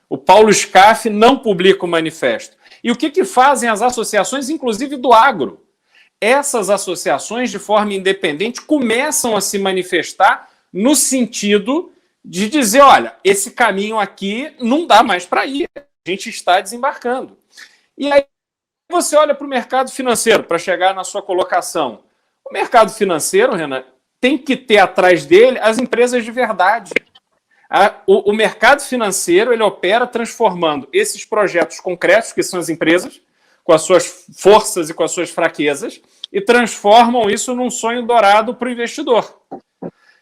Speaker 2: O Paulo Scaff não publica o manifesto. E o que fazem as associações, inclusive do agro? essas associações, de forma independente, começam a se manifestar no sentido de dizer, olha, esse caminho aqui não dá mais para ir, a gente está desembarcando. E aí você olha para o mercado financeiro, para chegar na sua colocação. O mercado financeiro, Renan, tem que ter atrás dele as empresas de verdade. O mercado financeiro, ele opera transformando esses projetos concretos, que são as empresas, com as suas forças e com as suas fraquezas, e transformam isso num sonho dourado para o investidor.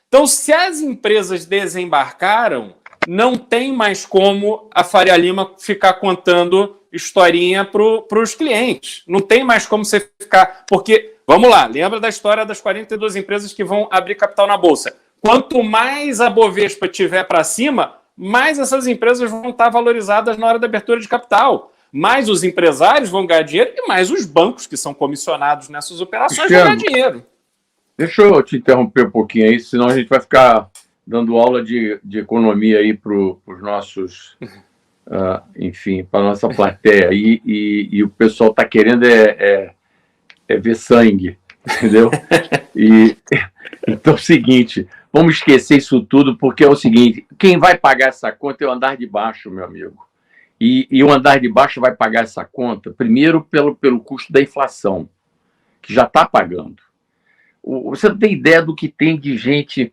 Speaker 2: Então, se as empresas desembarcaram, não tem mais como a Faria Lima ficar contando historinha para os clientes. Não tem mais como você ficar... Porque, vamos lá, lembra da história das 42 empresas que vão abrir capital na Bolsa. Quanto mais a Bovespa tiver para cima, mais essas empresas vão estar valorizadas na hora da abertura de capital. Mais os empresários vão ganhar dinheiro e mais os bancos que são comissionados nessas operações vão ganhar dinheiro.
Speaker 3: Deixa eu te interromper um pouquinho aí, senão a gente vai ficar dando aula de economia aí para os nossos, enfim, para a nossa plateia. E o pessoal está querendo ver sangue, entendeu? Então é o seguinte, vamos esquecer isso tudo, porque é o seguinte, quem vai pagar essa conta é o andar de baixo, meu amigo. E o andar de baixo vai pagar essa conta, primeiro, pelo custo da inflação, que já está pagando. Você não tem ideia do que tem de gente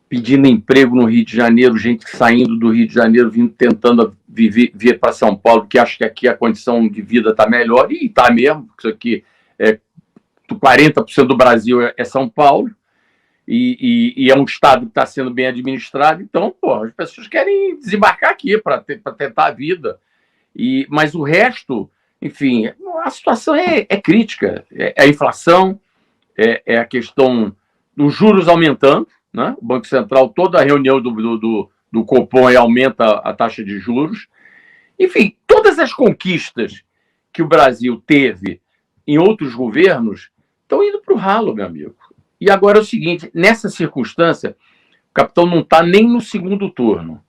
Speaker 3: pedindo emprego no Rio de Janeiro, gente saindo do Rio de Janeiro, vindo tentando vir para São Paulo, que acha que aqui a condição de vida está melhor, e está mesmo, porque isso aqui 40% do Brasil é São Paulo, e é um estado que está sendo bem administrado, então, as pessoas querem desembarcar aqui para tentar a vida. Mas o resto, enfim, a situação é crítica, é a inflação, é a questão dos juros aumentando, né? O Banco Central, toda a reunião do Copom aumenta a taxa de juros. Enfim, todas as conquistas que o Brasil teve em outros governos estão indo para o ralo, meu amigo. E agora é o seguinte, nessa circunstância, o capitão não está nem no segundo turno.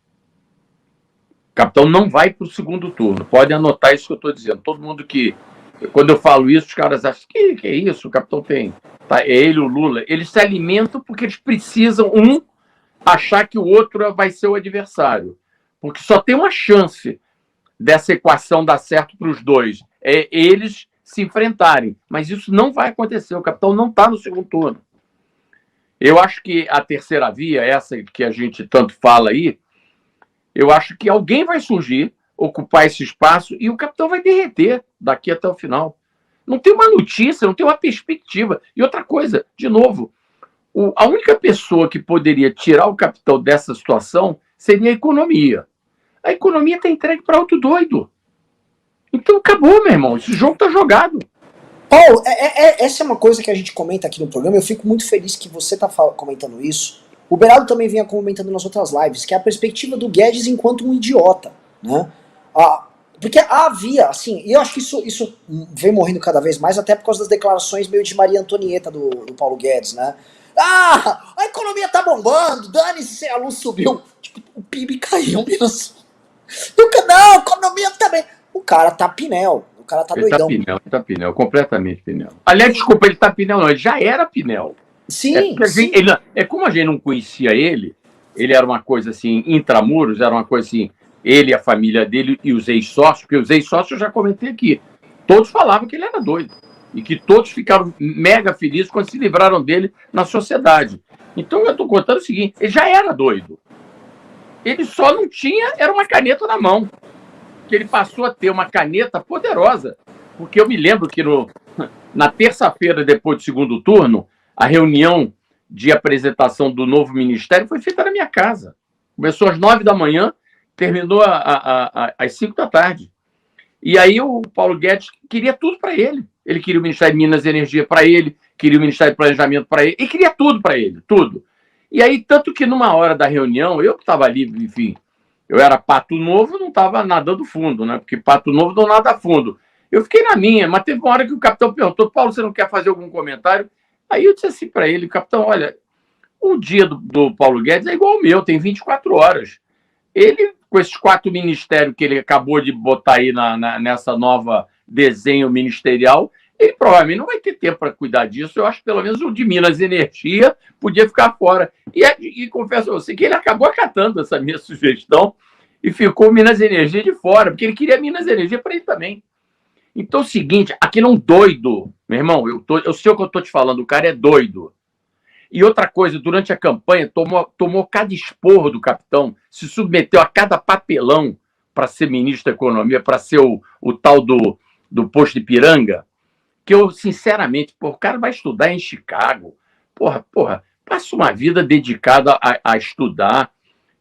Speaker 3: O capitão não vai para o segundo turno. Pode anotar isso que eu estou dizendo. Todo mundo que... Quando eu falo isso, os caras acham que é isso, o capitão tem... Tá, é ele, o Lula. Eles se alimentam porque eles precisam, achar que o outro vai ser o adversário. Porque só tem uma chance dessa equação dar certo para os dois. É eles se enfrentarem. Mas isso não vai acontecer. O capitão não está no segundo turno. Eu acho que a terceira via, essa que a gente tanto fala aí, eu acho que alguém vai surgir, ocupar esse espaço e o capitão vai derreter daqui até o final. Não tem uma notícia, não tem uma perspectiva. E outra coisa, de novo, a única pessoa que poderia tirar o capitão dessa situação seria a economia. A economia está entregue para outro doido. Então acabou, meu irmão. Esse jogo está jogado.
Speaker 1: Paulo, essa é uma coisa que a gente comenta aqui no programa. Eu fico muito feliz que você está comentando isso. O Beraldo também vinha comentando nas outras lives, que é a perspectiva do Guedes enquanto um idiota, né? Porque havia, assim, e eu acho que isso vem morrendo cada vez mais, até por causa das declarações meio de Maria Antonieta do Paulo Guedes, né? A economia tá bombando, dane-se se a luz subiu. Tipo, o PIB caiu menos. Não, a economia tá bem. O cara tá pinel, o cara tá doidão.
Speaker 3: Ele tá pinel, completamente pinel. Aliás, desculpa, ele tá pinel não, ele já era pinel.
Speaker 1: Sim,
Speaker 3: como a gente não conhecia ele era uma coisa assim, intramuros, era uma coisa assim, ele, a família dele e os ex-sócios, porque os ex-sócios eu já comentei aqui, todos falavam que ele era doido, e que todos ficaram mega felizes quando se livraram dele na sociedade. Então eu estou contando o seguinte, ele já era doido, ele só não tinha, era uma caneta na mão, que ele passou a ter uma caneta poderosa, porque eu me lembro que na terça-feira, depois do segundo turno, a reunião de apresentação do novo ministério foi feita na minha casa. Começou às 9 da manhã, terminou às 5 da tarde. E aí o Paulo Guedes queria tudo para ele. Ele queria o Ministério de Minas e Energia para ele, queria o Ministério de Planejamento para ele, e queria tudo para ele, tudo. E aí, tanto que numa hora da reunião, eu que estava ali, enfim, eu era pato novo, não estava nadando fundo, né? Porque pato novo não nada fundo. Eu fiquei na minha, mas teve uma hora que o capitão perguntou, Paulo, você não quer fazer algum comentário? Aí eu disse assim para ele, capitão, olha, o dia do Paulo Guedes é igual ao meu, tem 24 horas. Ele, com esses 4 ministérios que ele acabou de botar aí nessa nova desenho ministerial, Ele provavelmente não vai ter tempo para cuidar disso. Eu acho que pelo menos o de Minas Energia podia ficar fora. E confesso a você que ele acabou acatando essa minha sugestão e ficou Minas Energia de fora, porque ele queria Minas Energia para ele também. Então é o seguinte, aquele é um doido, meu irmão, eu sei o que eu estou te falando, o cara é doido. E outra coisa, durante a campanha, tomou cada esporro do capitão, se submeteu a cada papelão para ser ministro da Economia, para ser o tal do posto de Ipiranga, que eu, sinceramente, o cara vai estudar em Chicago, passa uma vida dedicada a estudar,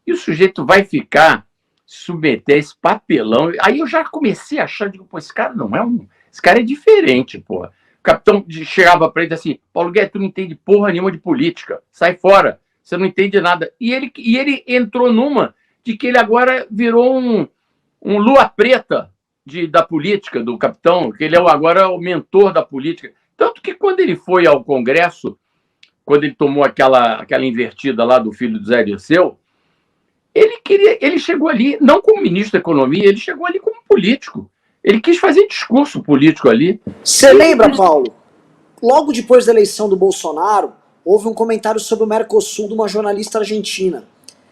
Speaker 3: e o sujeito vai ficar submeter a esse papelão. Aí eu já comecei a achar, digo, esse cara não é esse cara é diferente, porra. O capitão chegava para ele assim, Paulo Guedes, tu não entende porra nenhuma de política, sai fora, você não entende nada. E ele entrou numa de que ele agora virou um lua preta da política, do capitão, que ele é agora o mentor da política. Tanto que quando ele foi ao Congresso, quando ele tomou aquela invertida lá do filho do Zé Dirceu, ele chegou ali, não como ministro da Economia, ele chegou ali como político. Ele quis fazer discurso político ali.
Speaker 1: Você lembra, Paulo? Logo depois da eleição do Bolsonaro, houve um comentário sobre o Mercosul de uma jornalista argentina.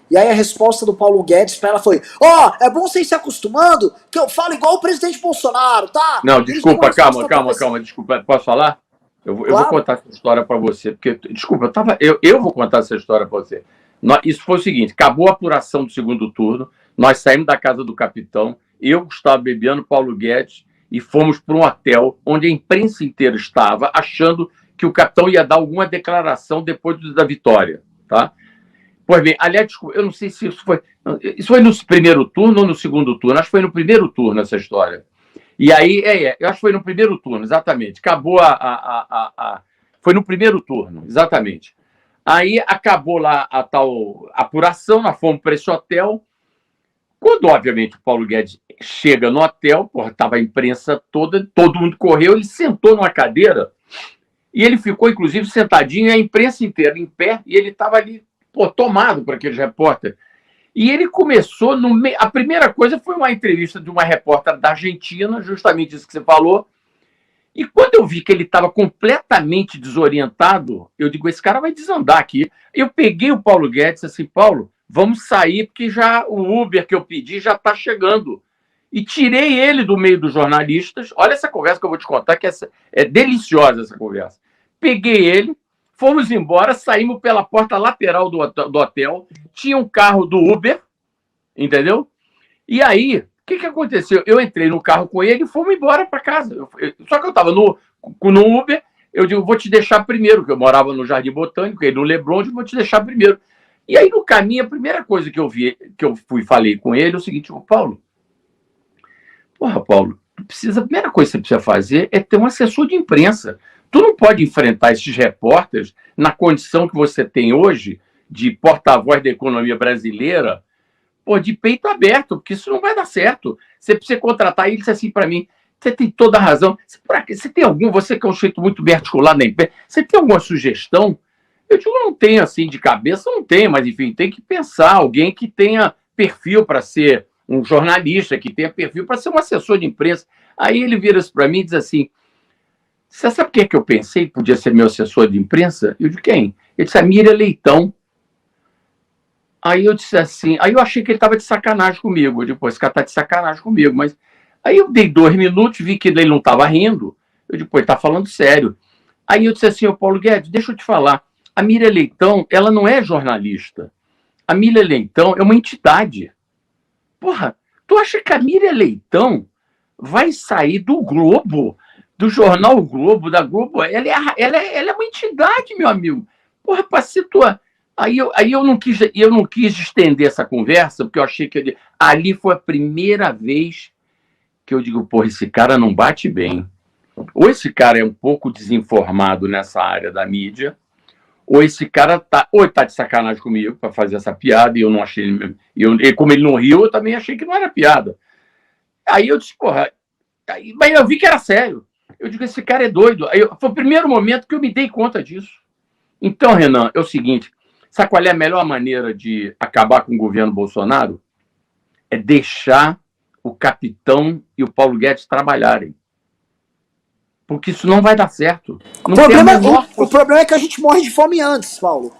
Speaker 1: E aí a resposta do Paulo Guedes para ela foi: é bom vocês se acostumando que eu falo igual o presidente Bolsonaro, tá?
Speaker 3: Não, desculpa, calma, desculpa, posso falar? Eu vou contar essa história para você, porque, desculpa, eu vou contar essa história para você. Isso foi o seguinte, acabou a apuração do segundo turno, nós saímos da casa do capitão, eu, Gustavo Bebiano, Paulo Guedes, e fomos para um hotel onde a imprensa inteira estava, achando que o capitão ia dar alguma declaração depois da vitória, tá? Pois bem, aliás, desculpa, eu não sei se isso foi no primeiro turno ou no segundo turno, acho que foi no primeiro turno essa história. E aí, eu acho que foi no primeiro turno, exatamente, acabou foi no primeiro turno, exatamente. Aí acabou lá a tal apuração, nós fomos para esse hotel. Quando, obviamente, o Paulo Guedes chega no hotel, estava a imprensa toda, todo mundo correu, ele sentou numa cadeira e ele ficou, inclusive, sentadinho, a imprensa inteira em pé, e ele estava ali, tomado por aqueles repórteres. E ele começou, a primeira coisa foi uma entrevista de uma repórter da Argentina, justamente isso que você falou. E quando eu vi que ele estava completamente desorientado, eu digo, esse cara vai desandar aqui. Eu peguei o Paulo Guedes e disse assim, Paulo, vamos sair, porque já o Uber que eu pedi já está chegando. E tirei ele do meio dos jornalistas. Olha essa conversa que eu vou te contar, que é deliciosa essa conversa. Peguei ele, fomos embora, saímos pela porta lateral do hotel, tinha um carro do Uber, entendeu? E aí, o que aconteceu? Eu entrei no carro com ele e fomos embora para casa. Só que eu estava no Uber, eu digo, vou te deixar primeiro, porque eu morava no Jardim Botânico, ele no Leblon, eu vou te deixar primeiro. E aí, no caminho, a primeira coisa que eu vi, que eu falei com ele, é o seguinte, Paulo, a primeira coisa que você precisa fazer é ter um assessor de imprensa. Tu não pode enfrentar esses repórteres na condição que você tem hoje, de porta-voz da economia brasileira, de peito aberto, porque isso não vai dar certo. Você precisa contratar. Ele disse assim para mim, você tem toda a razão. Você tem você que é um jeito muito bem articulado na imprensa, você tem alguma sugestão? Eu digo, não tenho assim de cabeça, não tenho, mas enfim, tem que pensar, alguém que tenha perfil para ser um jornalista, que tenha perfil para ser um assessor de imprensa. Aí ele vira-se para mim e diz assim, você sabe o que eu pensei que podia ser meu assessor de imprensa? Eu digo, quem? Ele disse, a Miriam Leitão. Aí eu disse assim, aí eu achei que ele estava de sacanagem comigo. Eu digo, esse cara está de sacanagem comigo. Mas aí eu dei 2 minutos, vi que ele não estava rindo. Eu digo, ele está falando sério. Aí eu disse assim, Paulo Guedes, deixa eu te falar. A Miriam Leitão, ela não é jornalista. A Miriam Leitão é uma entidade. Tu acha que a Miriam Leitão vai sair do Globo, do jornal Globo, da Globo? Ela é uma entidade, meu amigo. Para situar. Aí eu não quis estender essa conversa, porque eu achei que ali foi a primeira vez que eu digo, esse cara não bate bem. Ou esse cara é um pouco desinformado nessa área da mídia, ou esse cara tá de sacanagem comigo para fazer essa piada, e eu não achei, como ele não riu, eu também achei que não era piada. Aí eu disse, mas eu vi que era sério. Eu digo, esse cara é doido. Foi o primeiro momento que eu me dei conta disso. Então, Renan, é o seguinte, sabe qual é a melhor maneira de acabar com o governo Bolsonaro? É deixar o capitão e o Paulo Guedes trabalharem. porque isso não vai dar certo.
Speaker 1: O problema é que a gente morre de fome antes, Paulo.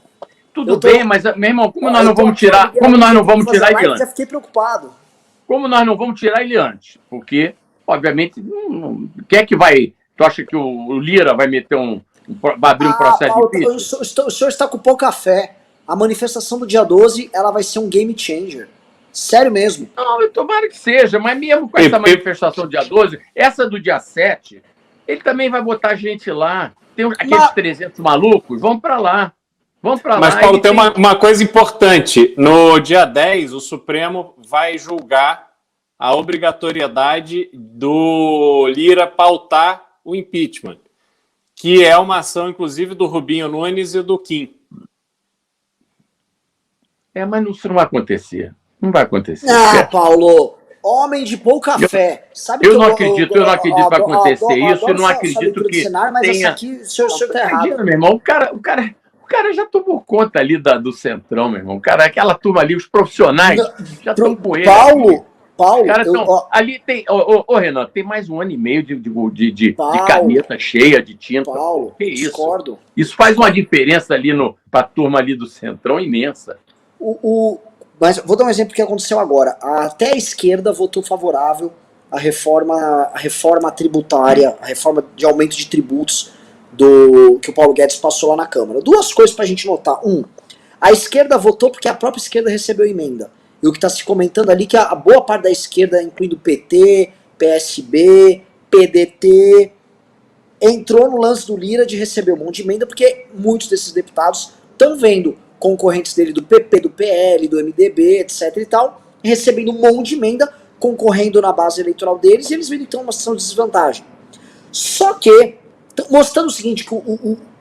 Speaker 3: Tudo bem, mas, meu irmão, como nós não vamos tirar ele antes?
Speaker 1: Já fiquei preocupado.
Speaker 3: Como nós não vamos tirar ele antes? Porque, obviamente, quem é que vai... Tu acha que o Lira vai meter vai abrir um processo
Speaker 1: Paulo,
Speaker 3: de impeachment?
Speaker 1: o senhor está com pouca fé. A manifestação do dia 12, ela vai ser um game changer. Sério mesmo.
Speaker 3: Não, tomara que seja, mas mesmo com essa manifestação do dia 12, essa do dia 7, ele também vai botar gente lá. Tem aqueles 300 malucos, vão para lá.
Speaker 2: Mas, Paulo, tem uma coisa importante. No dia 10, o Supremo vai julgar a obrigatoriedade do Lira pautar o impeachment, que é uma ação, inclusive, do Rubinho Nunes e do Kim.
Speaker 3: Mas isso não vai acontecer. Não vai acontecer.
Speaker 1: Paulo, homem de pouca fé. Sabe
Speaker 3: eu não acredito que vai acontecer isso. Eu não acredito que
Speaker 1: cenário, mas
Speaker 3: tenha...
Speaker 1: essa aqui, o senhor está errado.
Speaker 3: Meu irmão, o cara já tomou conta ali do Centrão, meu irmão. Aquela turma ali, os profissionais, já estão com ele.
Speaker 1: Paulo,
Speaker 3: ali tem... Renan, tem mais 1 ano e meio de caneta cheia de tinta.
Speaker 1: Paulo,
Speaker 3: que isso?
Speaker 1: discordo.
Speaker 3: Isso faz uma diferença ali para a turma ali do Centrão imensa.
Speaker 1: Mas vou dar um exemplo que aconteceu agora. Até a esquerda votou favorável à reforma tributária, a reforma de aumento de tributos que o Paulo Guedes passou lá na Câmara. 2 coisas pra gente notar. A esquerda votou porque a própria esquerda recebeu emenda. E o que está se comentando ali é que a boa parte da esquerda, incluindo PT, PSB, PDT, entrou no lance do Lira de receber um monte de emenda, porque muitos desses deputados estão vendo concorrentes dele do PP, do PL, do MDB, etc e tal, recebendo um monte de emenda, concorrendo na base eleitoral deles, e eles vendo então uma situação de desvantagem. Só que, mostrando o seguinte, que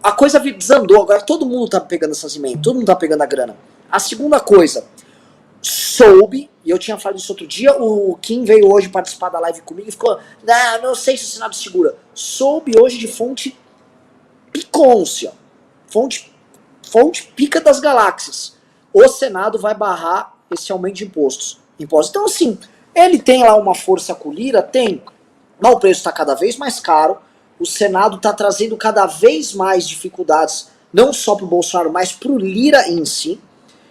Speaker 1: a coisa desandou, agora todo mundo tá pegando essas emendas, todo mundo tá pegando a grana. A segunda coisa, soube, e eu tinha falado isso outro dia, o Kim veio hoje participar da live comigo e ficou, não sei se o Senado segura. Soube hoje de fonte picôncia, fonte pica das galáxias. O Senado vai barrar esse aumento de impostos. Então, assim, ele tem lá uma força com o Lira? Tem. Mas o preço está cada vez mais caro. O Senado está trazendo cada vez mais dificuldades, não só para o Bolsonaro, mas para o Lira em si.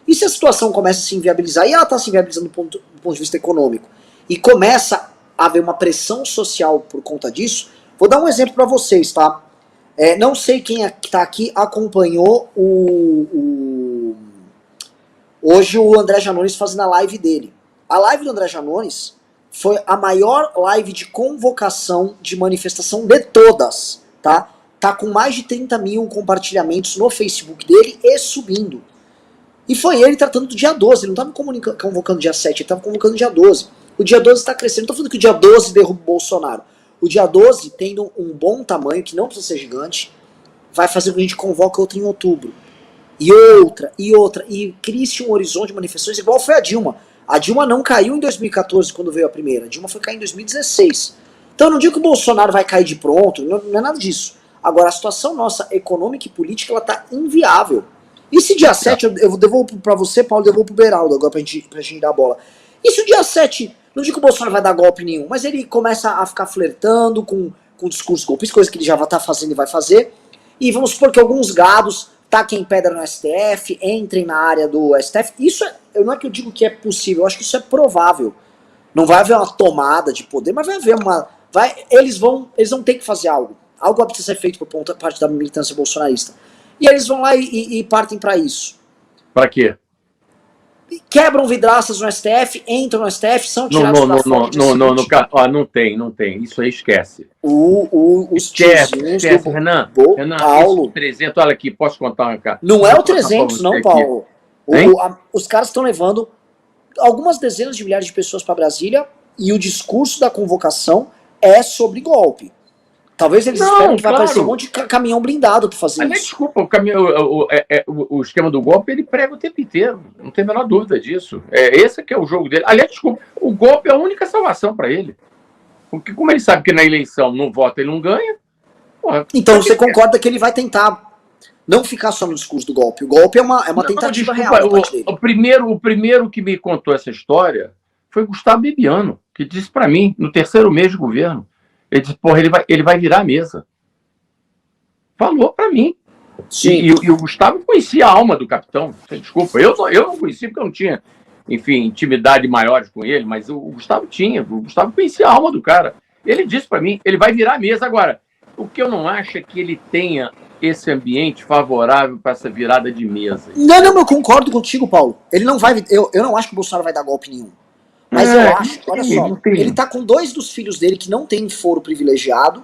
Speaker 1: E se a situação começa a se inviabilizar, e ela está se inviabilizando do ponto de vista econômico, e começa a haver uma pressão social por conta disso, vou dar um exemplo para vocês, tá? Não sei quem está aqui acompanhou hoje o André Janones fazendo a live dele. A live do André Janones foi a maior live de convocação de manifestação de todas, tá? Tá com mais de 30 mil compartilhamentos no Facebook dele e subindo. E foi ele tratando do dia 12, ele não estava convocando dia 7, ele estava convocando dia 12. O dia 12 está crescendo, não estou falando que o dia 12 derruba o Bolsonaro. O dia 12, tendo um bom tamanho, que não precisa ser gigante, vai fazer com que a gente convoque outra em outubro. E outra, e cria-se um horizonte de manifestações igual foi a Dilma. A Dilma não caiu em 2014, quando veio a primeira. A Dilma foi cair em 2016. Então eu não digo que o Bolsonaro vai cair de pronto, não é nada disso. Agora, a situação nossa econômica e política, ela tá inviável. E se dia 7, eu devolvo pra você, Paulo, devolvo pro Beraldo agora pra gente dar a bola. E se o dia 7, não digo que o Bolsonaro vai dar golpe nenhum, mas ele começa a ficar flertando com discurso golpista, coisa que ele já tá fazendo e vai fazer, e vamos supor que alguns gados taquem pedra no STF, entrem na área do STF, isso não é que eu digo que é possível, eu acho que isso é provável. Não vai haver uma tomada de poder, mas vai haver uma... Eles vão ter que fazer algo. Algo vai precisar ser feito por parte da militância bolsonarista. E eles vão lá e partem para isso.
Speaker 3: Para quê?
Speaker 1: Quebram vidraças no STF, entram no STF, são tirados da fonte.
Speaker 3: Não tem. Isso aí esquece.
Speaker 1: Esquece,
Speaker 3: Renan,
Speaker 1: Paulo.
Speaker 3: 300, olha aqui, posso contar uma cara?
Speaker 1: Não é o 300, não, Paulo. Os caras estão levando algumas dezenas de milhares de pessoas para Brasília e o discurso da convocação é sobre golpe. Talvez eles esperem que vai aparecer um monte de caminhão blindado para fazer isso.
Speaker 3: Desculpa, o esquema do golpe, ele prega o tempo inteiro. Não tem a menor dúvida disso. Esse que é o jogo dele. Aliás, desculpa, o golpe é a única salvação para ele. Porque como ele sabe que na eleição não vota, ele não ganha.
Speaker 1: Então você concorda que ele vai tentar não ficar só no discurso do golpe. O golpe é uma tentativa real da parte dele.
Speaker 3: O primeiro que me contou essa história foi Gustavo Bibiano, que disse para mim, no terceiro mês de governo, Ele disse, porra, ele vai virar a mesa. Falou para mim.
Speaker 1: Sim.
Speaker 3: E o Gustavo conhecia a alma do capitão. Desculpa, eu não conhecia porque eu não tinha, enfim, intimidade maior com ele, mas o Gustavo tinha. O Gustavo conhecia a alma do cara. Ele disse para mim, ele vai virar a mesa. Agora, o que eu não acho é que ele tenha esse ambiente favorável para essa virada de mesa.
Speaker 1: Não, eu concordo contigo, Paulo. Ele não vai. Eu não acho que o Bolsonaro vai dar golpe nenhum. Mas eu acho, olha só, ele tá com 2 dos filhos dele que não tem foro privilegiado,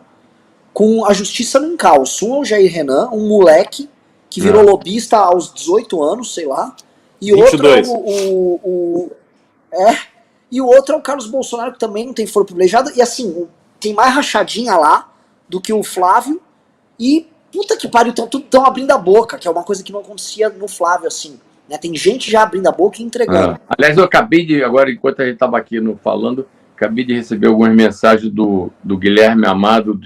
Speaker 1: com a justiça num caos. Um é o Jair Renan, um moleque que virou lobista aos 18 anos, sei lá. E
Speaker 2: 22.
Speaker 1: Outro e o outro é o Carlos Bolsonaro, que também não tem foro privilegiado. E assim, tem mais rachadinha lá do que o Flávio. E puta que pariu, estão abrindo a boca, que é uma coisa que não acontecia no Flávio, assim. Né? Tem gente já abrindo a boca e entregando.
Speaker 3: Aliás, eu acabei de, agora, enquanto a gente estava aqui falando, acabei de receber algumas mensagens do Guilherme Amado,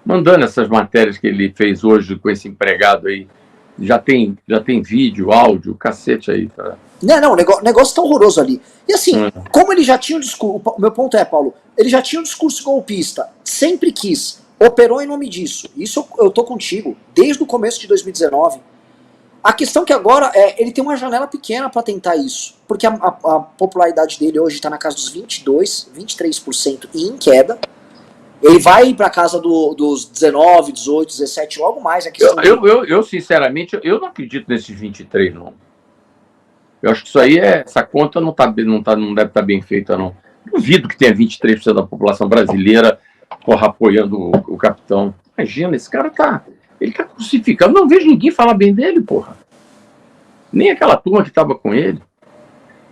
Speaker 3: mandando essas matérias que ele fez hoje com esse empregado aí. Já tem vídeo, áudio, cacete aí. Tá?
Speaker 1: Não, o negócio tá horroroso ali. E assim, como ele já tinha um discurso. O meu ponto é, Paulo, ele já tinha um discurso golpista, sempre quis, operou em nome disso. Isso eu tô contigo, desde o começo de 2019. A questão que agora ele tem uma janela pequena para tentar isso, porque a popularidade dele hoje está na casa dos 22, 23% e em queda. Ele vai para casa dos 19, 18, 17, logo mais.
Speaker 3: Eu sinceramente, eu não acredito nesses 23, não. Eu acho que isso aí essa conta não deve estar bem feita, não. Duvido que tenha 23% da população brasileira apoiando o capitão. Imagina, esse cara ele tá crucificado. Não vejo ninguém falar bem dele, porra. Nem aquela turma que estava com ele.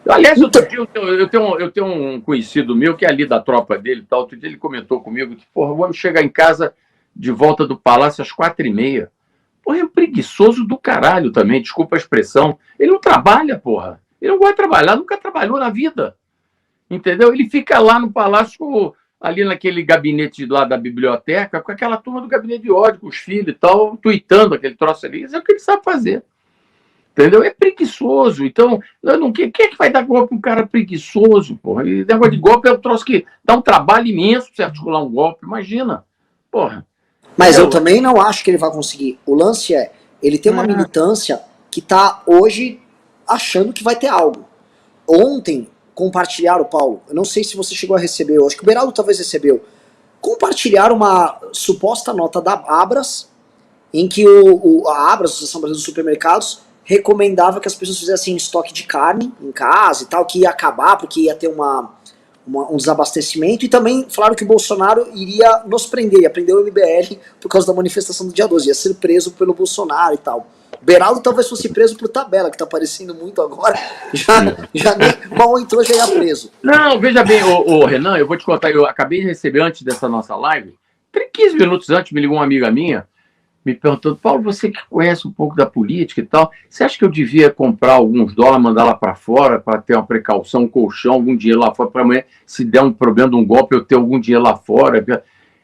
Speaker 3: Aliás, outro dia eu tenho um conhecido meu que é ali da tropa dele e tal. Outro dia ele comentou comigo que, porra, vamos chegar em casa de volta do palácio às 4h30. Porra, é um preguiçoso do caralho também, desculpa a expressão. Ele não trabalha, porra. Ele não gosta de trabalhar, nunca trabalhou na vida. Entendeu? Ele fica lá no palácio, ali naquele gabinete lá da biblioteca, com aquela turma do gabinete de ódio, com os filhos e tal, tuitando aquele troço ali. Isso é o que ele sabe fazer. Entendeu? É preguiçoso. Então, quem é que vai dar golpe para um cara preguiçoso, porra? E negócio de golpe é um troço que dá um trabalho imenso para você articular um golpe. Imagina. Porra.
Speaker 1: Mas eu também não acho que ele vai conseguir. O lance ele tem uma militância que tá hoje achando que vai ter algo. Ontem, compartilharam, Paulo, eu não sei se você chegou a receber, eu acho que o Beraldo talvez recebeu, compartilharam uma suposta nota da Abras, em que a Abras, a Associação Brasileira dos Supermercados, recomendava que as pessoas fizessem estoque de carne em casa e tal, que ia acabar porque ia ter um desabastecimento, e também falaram que o Bolsonaro iria nos prender, ia prender o MBL por causa da manifestação do dia 12, ia ser preso pelo Bolsonaro e tal. Beraldo talvez fosse preso por tabela, que tá aparecendo muito agora, já nem mal entrou, já ia preso.
Speaker 3: Não, veja bem, Renan, eu vou te contar, eu acabei de receber antes dessa nossa live, 15 minutos antes, me ligou uma amiga minha, me perguntando, Paulo, você que conhece um pouco da política e tal, você acha que eu devia comprar alguns dólares, mandar lá para fora, para ter uma precaução, um colchão, algum dinheiro lá fora, para amanhã, se der um problema de um golpe, eu ter algum dinheiro lá fora?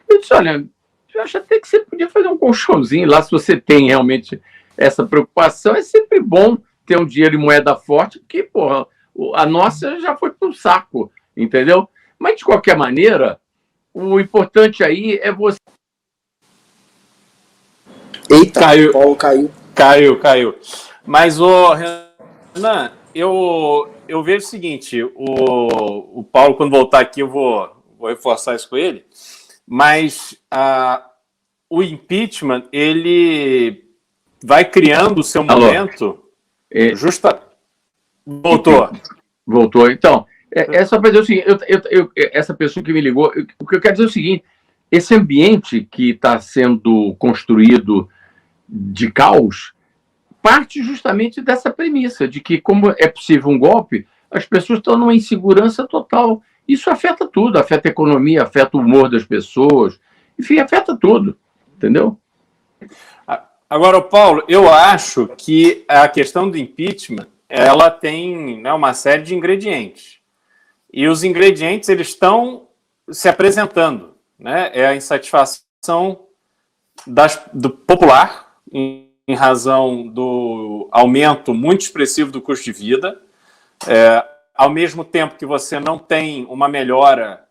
Speaker 3: Eu disse, olha, eu acho até que você podia fazer um colchãozinho lá, se você tem realmente essa preocupação. É sempre bom ter um dinheiro em moeda forte, porque, porra, a nossa já foi pro saco, entendeu? Mas, de qualquer maneira, o importante aí é você...
Speaker 1: Eita, caiu. Paulo caiu.
Speaker 2: Caiu. Mas, Renan, eu vejo o seguinte, o Paulo, quando voltar aqui, eu vou reforçar isso com ele, mas o impeachment, ele vai criando o seu momento...
Speaker 3: Voltou. Então, é só para dizer o seguinte, essa pessoa que me ligou, o que eu quero dizer é o seguinte, esse ambiente que está sendo construído de caos parte justamente dessa premissa, de que, como é possível um golpe, as pessoas estão numa insegurança total. Isso afeta tudo, afeta a economia, afeta o humor das pessoas, enfim, afeta tudo, entendeu?
Speaker 2: Agora, Paulo, eu acho que a questão do impeachment, ela tem, né, uma série de ingredientes. E os ingredientes, eles estão se apresentando, né? É a insatisfação do popular, em razão do aumento muito expressivo do custo de vida, ao mesmo tempo que você não tem uma melhora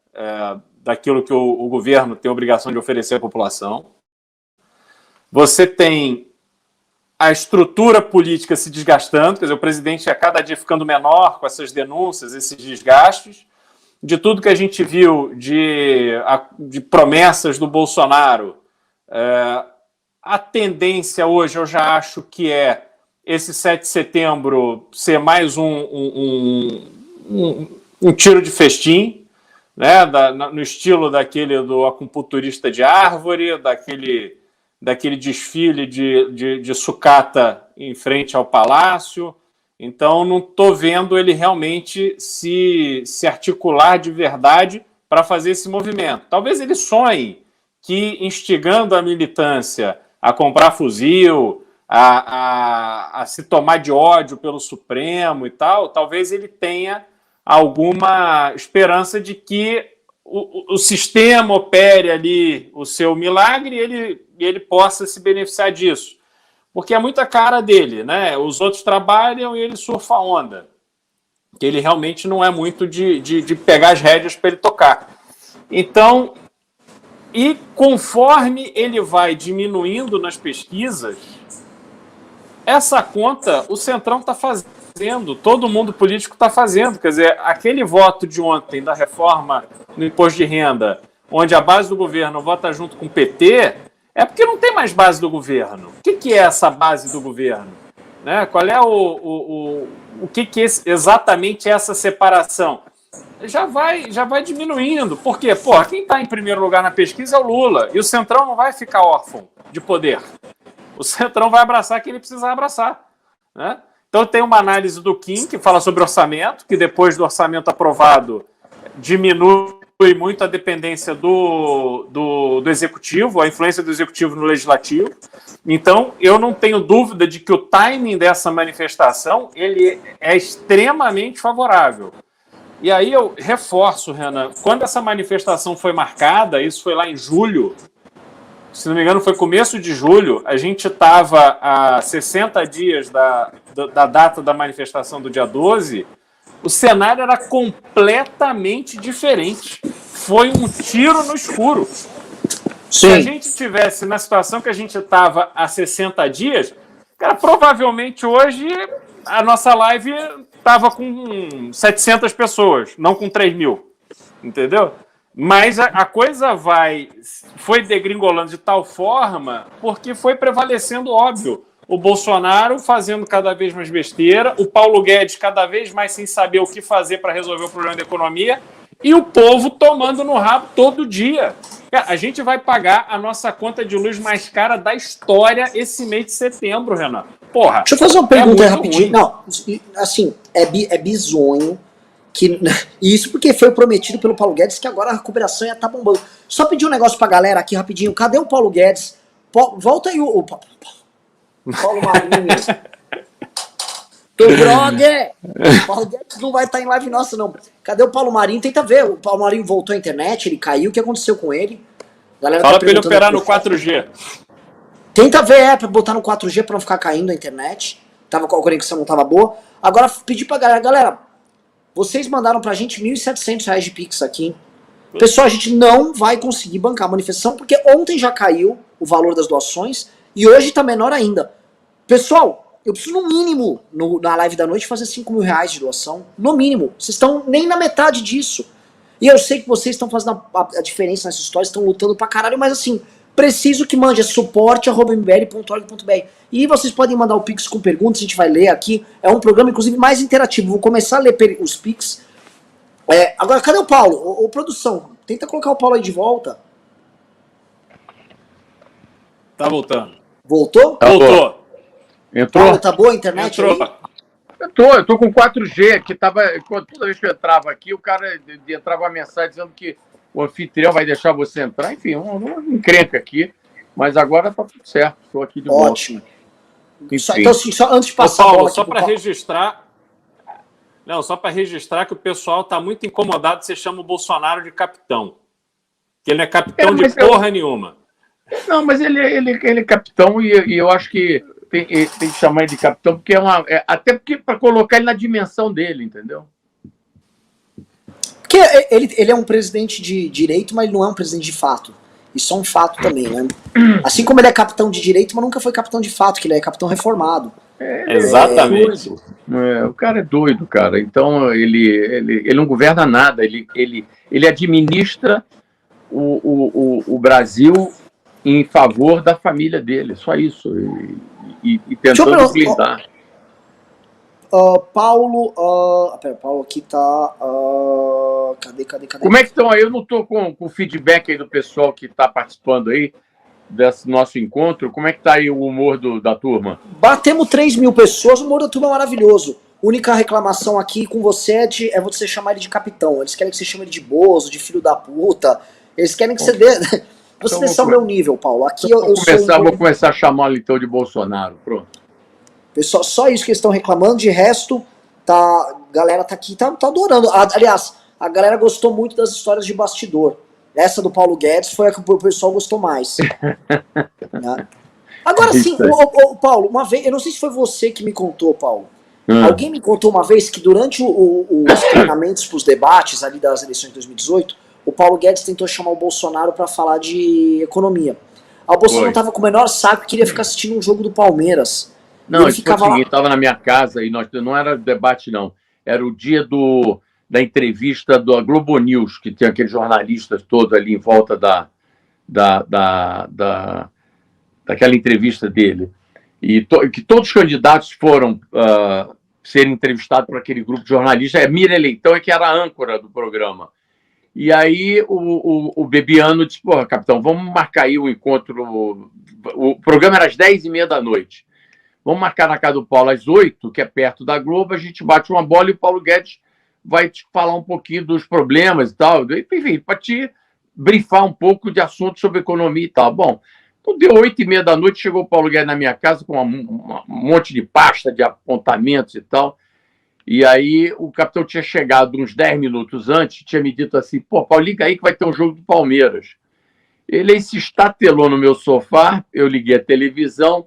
Speaker 2: daquilo que o governo tem a obrigação de oferecer à população. Você tem a estrutura política se desgastando, quer dizer, o presidente a cada dia ficando menor com essas denúncias, esses desgastes. De tudo que a gente viu de promessas do Bolsonaro, a tendência hoje eu já acho que é esse 7 de setembro ser mais um tiro de festim, né, no estilo daquele do acupunturista de árvore, daquele desfile de sucata em frente ao palácio. Então, não estou vendo ele realmente se articular de verdade para fazer esse movimento. Talvez ele sonhe que, instigando a militância a comprar fuzil, a se tomar de ódio pelo Supremo e tal, talvez ele tenha alguma esperança de que o sistema opere ali o seu milagre e ele possa se beneficiar disso. Porque é muita cara dele, né? Os outros trabalham e ele surfa a onda. Que ele realmente não é muito de pegar as rédeas para ele tocar. Então, e conforme ele vai diminuindo nas pesquisas, essa conta o Centrão está fazendo, todo mundo político está fazendo. Quer dizer, aquele voto de ontem da reforma no imposto de renda, onde a base do governo vota junto com o PT, é porque não tem mais base do governo. O que é essa base do governo? Né? Qual é o que é exatamente essa separação? Já vai diminuindo. Por quê? Pô, quem está em primeiro lugar na pesquisa é o Lula. E o Centrão não vai ficar órfão de poder. O Centrão vai abraçar quem ele precisar abraçar. Né? Então tem uma análise do Kim, que fala sobre orçamento, que depois do orçamento aprovado diminui muito a dependência do executivo, a influência do executivo no legislativo. Então, eu não tenho dúvida de que o timing dessa manifestação ele é extremamente favorável. E aí eu reforço, Renan, quando essa manifestação foi marcada, isso foi lá em julho, se não me engano foi começo de julho, a gente estava a 60 dias da data da manifestação do dia 12, o cenário era completamente diferente. Foi um tiro no escuro. Sim. Se a gente tivesse na situação que a gente estava há 60 dias, cara, provavelmente hoje a nossa live estava com 700 pessoas, não com 3 mil. Entendeu? Mas a coisa foi degringolando de tal forma porque foi prevalecendo, óbvio, o Bolsonaro fazendo cada vez mais besteira, o Paulo Guedes cada vez mais sem saber o que fazer para resolver o problema da economia e o povo tomando no rabo todo dia. Cara, a gente vai pagar a nossa conta de luz mais cara da história esse mês de setembro, Renan. Porra.
Speaker 1: Deixa eu fazer uma pergunta rapidinho. Ruim. Não, assim, é bizonho. E isso porque foi prometido pelo Paulo Guedes que agora a recuperação ia estar bombando. Só pedir um negócio pra galera aqui rapidinho. Cadê o Paulo Guedes? Volta aí o Paulo Marinho. Teu brother! O Paulo Guedes não vai estar em live nossa, não. Cadê o Paulo Marinho? Tenta ver. O Paulo Marinho voltou à internet, ele caiu. O que aconteceu com ele?
Speaker 2: Galera fala pra ele operar no 4G.
Speaker 1: Tenta ver, pra botar no 4G pra não ficar caindo a internet. Tava com a conexão, não tava boa. Agora, pedir pra galera, vocês mandaram pra gente R$ 1.700 de Pix aqui. Pessoal, a gente não vai conseguir bancar a manifestação, porque ontem já caiu o valor das doações e hoje tá menor ainda. Pessoal, eu preciso no mínimo, na live da noite, fazer R$ 5.000 de doação. No mínimo. Vocês estão nem na metade disso. E eu sei que vocês estão fazendo a diferença nessa história, estão lutando pra caralho, mas assim, preciso que mande suporte@mbl.org.br. E vocês podem mandar o Pix com perguntas, a gente vai ler aqui. É um programa, inclusive, mais interativo. Vou começar a ler os Pix. Agora, cadê o Paulo? Ô, produção, tenta colocar o Paulo aí de volta.
Speaker 2: Tá voltando.
Speaker 1: Voltou?
Speaker 2: Voltou.
Speaker 3: Entrou?
Speaker 1: Paulo, tá boa a internet
Speaker 2: Entrou.
Speaker 1: aí?
Speaker 3: Eu tô com 4G, que tava. Toda vez que eu entrava aqui, o cara entrava uma mensagem dizendo que o anfitrião vai deixar você entrar. Enfim, uma encrenca aqui. Mas agora tá tudo certo. Estou aqui de volta.
Speaker 1: Ótimo. Então, assim, só antes de passar
Speaker 2: Paulo,
Speaker 1: a bola aqui
Speaker 2: só para registrar. Não, só para registrar que o pessoal tá muito incomodado. Você chama o Bolsonaro de capitão. Que ele não é capitão de porra nenhuma.
Speaker 3: Não, mas ele é capitão e eu acho que tem que chamar ele de capitão, porque até porque para colocar ele na dimensão dele, entendeu?
Speaker 1: Porque ele é um presidente de direito, mas ele não é um presidente de fato. Isso é um fato também, né? Assim como ele é capitão de direito, mas nunca foi capitão de fato, que ele é capitão reformado.
Speaker 2: Exatamente.
Speaker 3: O cara é doido, cara. Então, ele não governa nada. Ele administra o Brasil em favor da família dele. Só isso. E tentando blindar.
Speaker 1: Paulo... pera, Paulo aqui tá... cadê?
Speaker 3: Como é que estão aí? Eu não estou com o feedback aí do pessoal que está participando aí desse nosso encontro. Como é que está aí o humor da turma?
Speaker 1: Batemos 3.000 pessoas, o humor da turma é maravilhoso. Única reclamação aqui com você é você chamar ele de capitão. Eles querem que você chame ele de bozo, de filho da puta. Eles querem que você dê... Você
Speaker 3: Então
Speaker 1: desça o meu nível, Paulo. Aqui eu
Speaker 3: vou começar a chamá-lo então de Bolsonaro. Pronto.
Speaker 1: Pessoal, só isso que eles estão reclamando, de resto, a galera tá aqui, tá adorando. Aliás, a galera gostou muito das histórias de bastidor. Essa do Paulo Guedes foi a que o pessoal gostou mais. Né? Agora sim, Paulo, uma vez, eu não sei se foi você que me contou, Paulo. Alguém me contou uma vez que durante os treinamentos para os debates ali das eleições de 2018, o Paulo Guedes tentou chamar o Bolsonaro para falar de economia. O Bolsonaro estava com o menor saco e queria ficar assistindo um jogo do Palmeiras.
Speaker 3: Não, ele ficava lá. Estava na minha casa e não era debate, não. Era o dia da entrevista da Globo News, que tem aqueles jornalistas todos ali em volta daquela entrevista dele. E que todos os candidatos foram serem entrevistados por aquele grupo de jornalistas. Mira Leitão que era a âncora do programa. E aí o Bebiano disse, porra, capitão, vamos marcar aí o encontro. O programa era às 10h30 da noite. Vamos marcar na casa do Paulo às 8h, que é perto da Globo, a gente bate uma bola e o Paulo Guedes vai te falar um pouquinho dos problemas e tal. Enfim, para te brifar um pouco de assunto sobre economia e tal. Bom, então deu 8h30 da noite, chegou o Paulo Guedes na minha casa com um monte de pasta de apontamentos e tal. E aí o capitão tinha chegado uns 10 minutos antes, tinha me dito assim, pô, Paulo, liga aí que vai ter um jogo do Palmeiras. Ele aí se estatelou no meu sofá, eu liguei a televisão,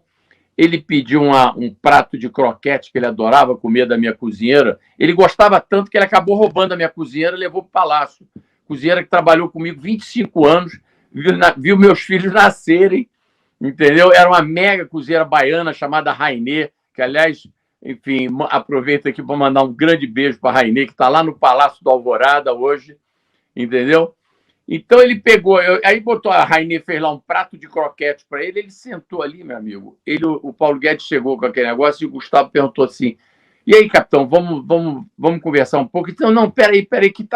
Speaker 3: ele pediu um prato de croquete que ele adorava comer da minha cozinheira. Ele gostava tanto que ele acabou roubando a minha cozinheira e levou para o palácio. Cozinheira que trabalhou comigo 25 anos, viu meus filhos nascerem, entendeu? Era uma mega cozinheira baiana chamada Rainê, que, aliás, enfim, aproveito aqui para mandar um grande beijo para a Rainê, que está lá no Palácio do Alvorada hoje, entendeu? Então ele pegou, aí botou a Rainê, fez lá um prato de croquete para ele sentou ali, meu amigo. O Paulo Guedes chegou com aquele negócio e o Gustavo perguntou assim, e aí, capitão, vamos conversar um pouco? Então, não, peraí, que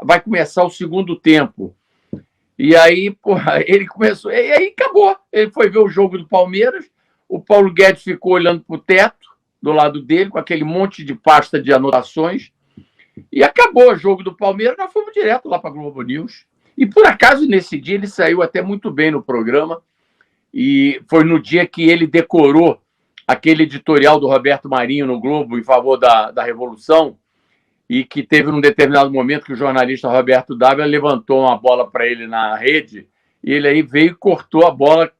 Speaker 3: vai começar o segundo tempo. E aí, porra, ele começou, e aí acabou. Ele foi ver o jogo do Palmeiras, o Paulo Guedes ficou olhando para o teto, do lado dele, com aquele monte de pasta de anotações, e acabou o jogo do Palmeiras, nós fomos direto lá para a Globo News. E, por acaso, nesse dia, ele saiu até muito bem no programa, e foi no dia que ele decorou aquele editorial do Roberto Marinho no Globo em favor da Revolução, e que teve num determinado momento que o jornalista Roberto Dávila levantou uma bola para ele na rede, e ele aí veio e cortou a bola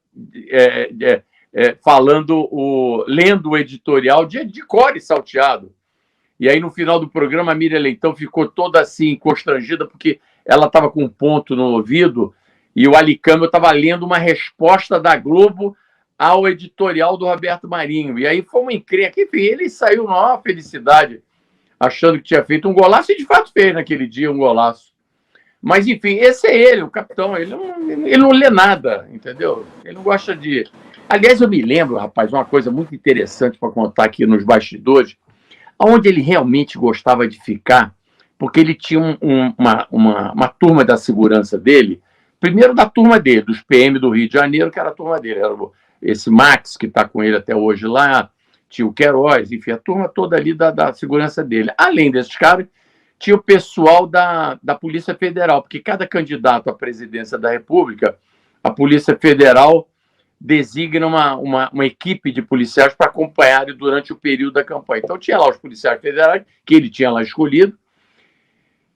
Speaker 3: lendo o editorial de cor e salteado. E aí, no final do programa, a Miriam Leitão ficou toda assim, constrangida, porque ela estava com um ponto no ouvido e o Alicâmbio estava lendo uma resposta da Globo ao editorial do Roberto Marinho. E aí foi uma encrenca. Enfim, ele saiu na maior felicidade, achando que tinha feito um golaço, e de fato fez naquele dia um golaço. Mas, enfim, esse é ele, o capitão. Ele não lê nada, entendeu? Ele não gosta de... Aliás, eu me lembro, rapaz, uma coisa muito interessante para contar aqui nos bastidores, onde ele realmente gostava de ficar, porque ele tinha uma turma da segurança dele, primeiro da turma dele, dos PM do Rio de Janeiro, que era a turma dele, era esse Max, que está com ele até hoje lá, tinha o Queiroz, enfim, a turma toda ali da segurança dele. Além desses caras, tinha o pessoal da Polícia Federal, porque cada candidato à presidência da República, a Polícia Federal designa uma equipe de policiais para acompanhar durante o período da campanha. Então tinha lá os policiais federais, que ele tinha lá escolhido,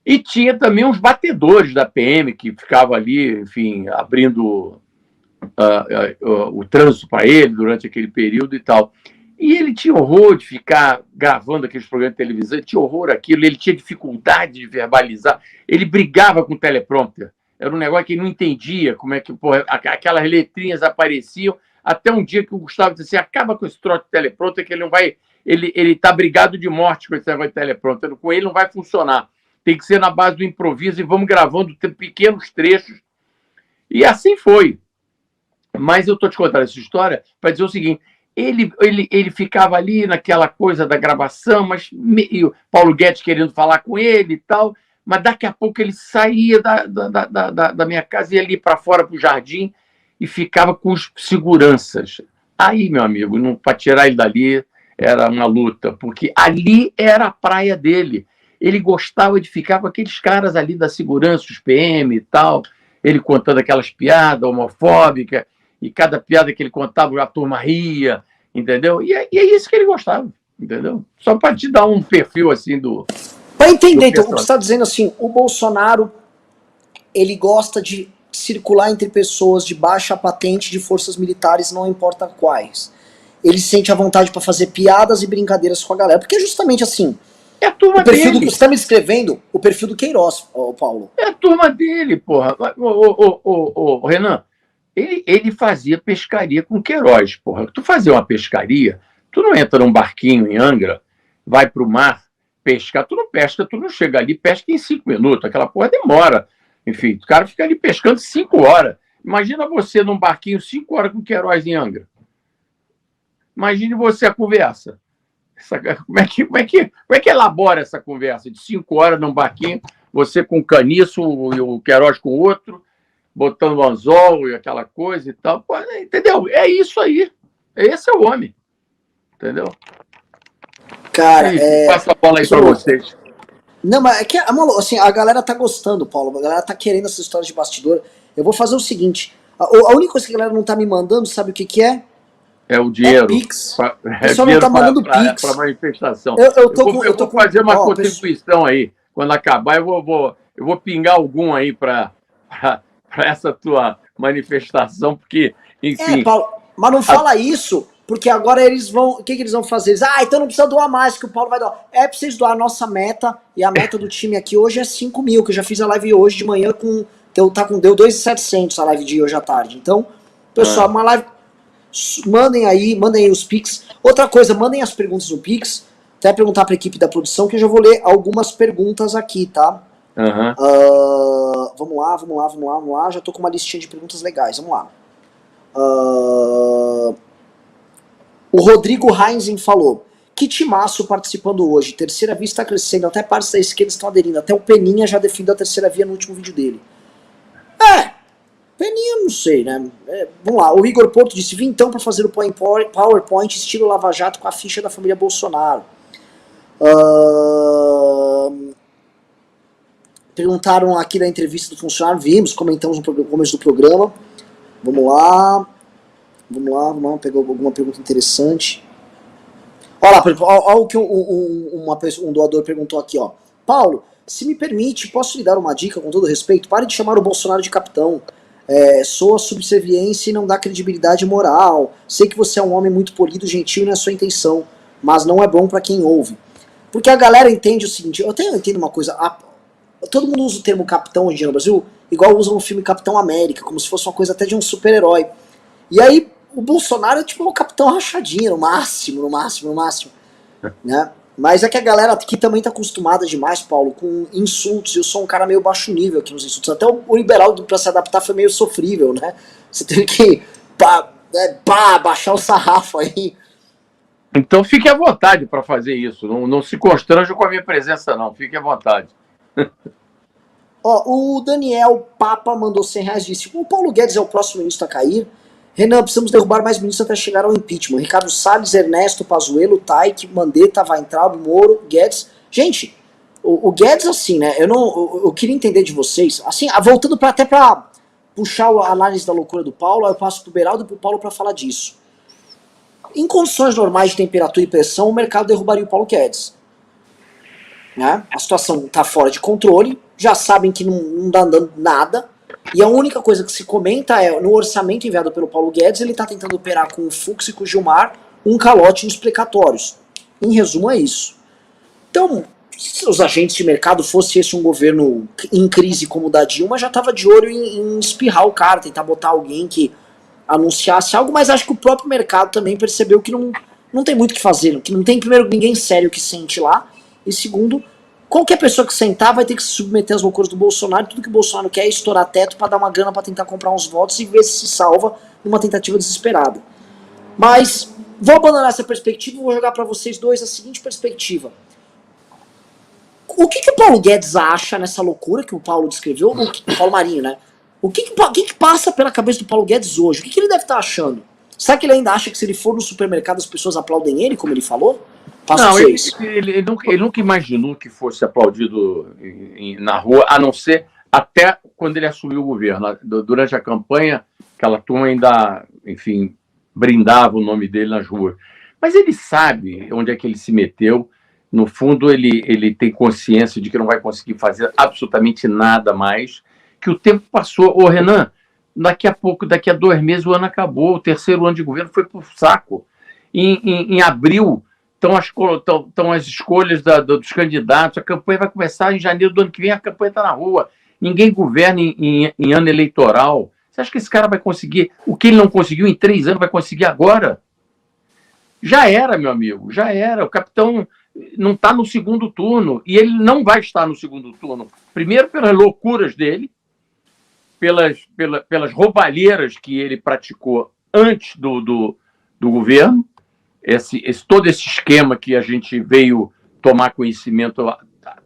Speaker 3: e tinha também os batedores da PM, que ficavam ali, enfim, abrindo o trânsito para ele durante aquele período e tal. E ele tinha horror de ficar gravando aqueles programas de televisão, ele tinha horror àquilo, ele tinha dificuldade de verbalizar, ele brigava com o teleprompter. Era um negócio que ele não entendia como é que aquelas letrinhas apareciam, até um dia que o Gustavo disse assim, acaba com esse troço de teleprompter, que ele não vai... Ele está brigado de morte com esse negócio de teleprompter, com ele não vai funcionar. Tem que ser na base do improviso e vamos gravando pequenos trechos. E assim foi. Mas eu estou te contando essa história para dizer o seguinte, ele ficava ali naquela coisa da gravação, mas o Paulo Guedes querendo falar com ele e tal, mas daqui a pouco ele saía da minha casa e ia ali para fora, para o jardim, e ficava com os seguranças. Aí, meu amigo, para tirar ele dali era uma luta, porque ali era a praia dele. Ele gostava de ficar com aqueles caras ali da segurança, os PM e tal, ele contando aquelas piadas homofóbicas, e cada piada que ele contava, a turma ria, entendeu? E é isso que ele gostava, entendeu? Só para te dar um perfil assim do...
Speaker 1: Para entender, então, o que você está dizendo assim, o Bolsonaro, ele gosta de circular entre pessoas de baixa patente de forças militares, não importa quais. Ele sente a vontade para fazer piadas e brincadeiras com a galera, porque é justamente assim...
Speaker 3: É a turma
Speaker 1: o perfil
Speaker 3: dele.
Speaker 1: do que você está me descrevendo, o perfil do Queiroz, Paulo.
Speaker 3: É a turma dele, porra. Renan, ele fazia pescaria com Queiroz, porra. Tu fazia uma pescaria, tu não entra num barquinho em Angra, vai pro mar pescar, tu não pesca, tu não chega ali, pesca em 5 minutos, aquela porra demora. Enfim, o cara fica ali pescando 5 horas. Imagina você num barquinho 5 horas com Queiroz em Angra. Imagine você a conversa. Como é que elabora essa conversa de 5 horas num barquinho, você com o caniço e o Queiroz com o outro, botando o anzol e aquela coisa e tal. Pô, entendeu? É isso aí. Esse é o homem. Entendeu?
Speaker 1: Cara,
Speaker 3: passa a bola aí para vocês.
Speaker 1: Não, mas é que assim, a galera tá gostando, Paulo. A galera tá querendo essa história de bastidor. Eu vou fazer o seguinte. A única coisa que a galera não tá me mandando, sabe o que é?
Speaker 3: É o dinheiro.
Speaker 1: É Pix. O
Speaker 3: pessoal
Speaker 1: não tá mandando Pix.
Speaker 3: Para manifestação.
Speaker 1: Eu
Speaker 3: vou fazer uma contribuição aí. Quando acabar, eu vou pingar algum aí para essa tua manifestação, porque, enfim...
Speaker 1: Paulo, mas não fala isso, porque agora eles vão... O que eles vão fazer? Então não precisa doar mais, que o Paulo vai doar. É preciso doar a nossa meta, e a meta do time aqui hoje é 5 mil, que eu já fiz a live hoje de manhã com... Deu 2.700 a live de hoje à tarde. Então, pessoal, uma live... Mandem aí os Pix. Outra coisa, mandem as perguntas no Pix. Até perguntar para a equipe da produção, que eu já vou ler algumas perguntas aqui, tá? Vamos lá. Já tô com uma listinha de perguntas legais. Vamos lá. O Rodrigo Heinzen falou: que timaço participando hoje. Terceira via está crescendo, até partes da esquerda estão aderindo. Até o Peninha já defendeu a terceira via no último vídeo dele. Peninha, não sei, né? Vamos lá, o Igor Porto disse: vim então para fazer o PowerPoint estilo Lava Jato com a ficha da família Bolsonaro. Perguntaram aqui da entrevista do funcionário, vimos, comentamos no começo do programa. Vamos lá, pegou alguma pergunta interessante. Olha lá, o que um doador perguntou aqui, ó. Paulo, se me permite, posso lhe dar uma dica com todo respeito? Pare de chamar o Bolsonaro de capitão. Soa subserviência e não dá credibilidade moral. Sei que você é um homem muito polido, gentil e não é a sua intenção, mas não é bom pra quem ouve. Porque a galera entende o seguinte, eu entendo uma coisa, todo mundo usa o termo capitão hoje no Brasil, igual usa no filme Capitão América, como se fosse uma coisa até de um super-herói. E aí o Bolsonaro é tipo um capitão rachadinho, no máximo, né? Mas é que a galera aqui também tá acostumada demais, Paulo, com insultos. Eu sou um cara meio baixo nível aqui nos insultos. Até o liberal, pra se adaptar, foi meio sofrível, né? Você teve que baixar o sarrafo aí.
Speaker 3: Então fique à vontade para fazer isso. Não se constranja com a minha presença, não. Fique à vontade.
Speaker 1: O Daniel Papa mandou R$100 e disse: o Paulo Guedes é o próximo ministro a cair? Renan, precisamos derrubar mais ministros até chegar ao impeachment. Ricardo Salles, Ernesto, Pazuello, Taik, Mandetta, Weintraub, Moro, Guedes. Gente, o Guedes, assim, né? Eu queria entender de vocês. Assim, voltando até pra puxar a análise da loucura do Paulo, aí eu passo pro Beraldo e pro Paulo pra falar disso. Em condições normais de temperatura e pressão, o mercado derrubaria o Paulo Guedes. Né? A situação tá fora de controle, já sabem que não tá andando nada. E a única coisa que se comenta é, no orçamento enviado pelo Paulo Guedes, ele está tentando operar com o Fux e com o Gilmar um calote nos precatórios. Em resumo, é isso. Então, se os agentes de mercado fosse esse um governo em crise como o da Dilma, já estava de olho em espirrar o cara, tentar botar alguém que anunciasse algo, mas acho que o próprio mercado também percebeu que não tem muito o que fazer, que não tem, primeiro, ninguém sério que sente lá, e segundo, qualquer pessoa que sentar vai ter que se submeter às loucuras do Bolsonaro, tudo que o Bolsonaro quer é estourar teto para dar uma grana para tentar comprar uns votos e ver se salva numa tentativa desesperada. Mas vou abandonar essa perspectiva e vou jogar para vocês dois a seguinte perspectiva. O que o Paulo Guedes acha nessa loucura que o Paulo descreveu, o Paulo Marinho, né? O que passa pela cabeça do Paulo Guedes hoje? O que ele deve estar achando? Será que ele ainda acha que se ele for no supermercado as pessoas aplaudem ele, como ele falou?
Speaker 3: Não, ele nunca imaginou que fosse aplaudido na rua, a não ser até quando ele assumiu o governo. Durante a campanha, aquela turma ainda, enfim, brindava o nome dele nas ruas. Mas ele sabe onde é que ele se meteu. No fundo, ele tem consciência de que não vai conseguir fazer absolutamente nada mais, que o tempo passou. Ô, Renan, daqui a 2 meses o ano acabou, o 3º ano de governo foi pro saco. Em abril estão as escolhas dos candidatos, a campanha vai começar em janeiro do ano que vem, a campanha está na rua, ninguém governa em ano eleitoral. Você acha que esse cara vai conseguir o que ele não conseguiu em 3 anos, vai conseguir agora? Já era, meu amigo, já era. O capitão não está no segundo turno, e ele não vai estar no segundo turno. Primeiro, pelas loucuras dele, pelas roubalheiras que ele praticou antes do governo, todo esse esquema que a gente veio tomar conhecimento.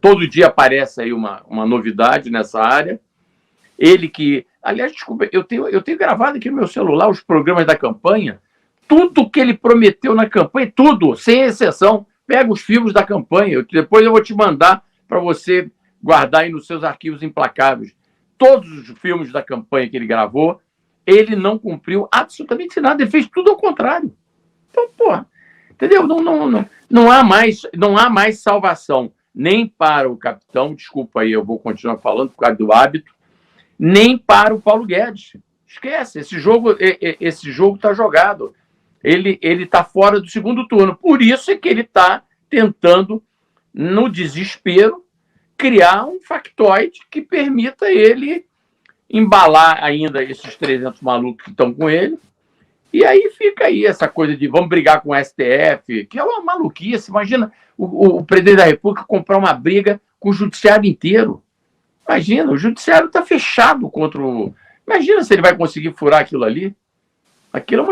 Speaker 3: Todo dia aparece aí uma novidade nessa área. Ele que... Aliás, desculpa, eu tenho gravado aqui no meu celular os programas da campanha, tudo que ele prometeu na campanha, tudo, sem exceção. Pega os filmes da campanha, depois eu vou te mandar para você guardar aí nos seus arquivos implacáveis. Todos os filmes da campanha que ele gravou, ele não cumpriu absolutamente nada, ele fez tudo ao contrário. Então, porra, entendeu? Não há mais salvação, nem para o capitão, desculpa aí, eu vou continuar falando por causa do hábito, nem para o Paulo Guedes. Esquece, esse jogo está jogado. Ele está fora do segundo turno. Por isso é que ele está tentando, no desespero, criar um factoide que permita ele embalar ainda esses 300 malucos que estão com ele. E aí fica aí essa coisa de vamos brigar com o STF, que é uma maluquice. Imagina o presidente da República comprar uma briga com o judiciário inteiro. Imagina, o judiciário está fechado contra o... Imagina se ele vai conseguir furar aquilo ali. Aquilo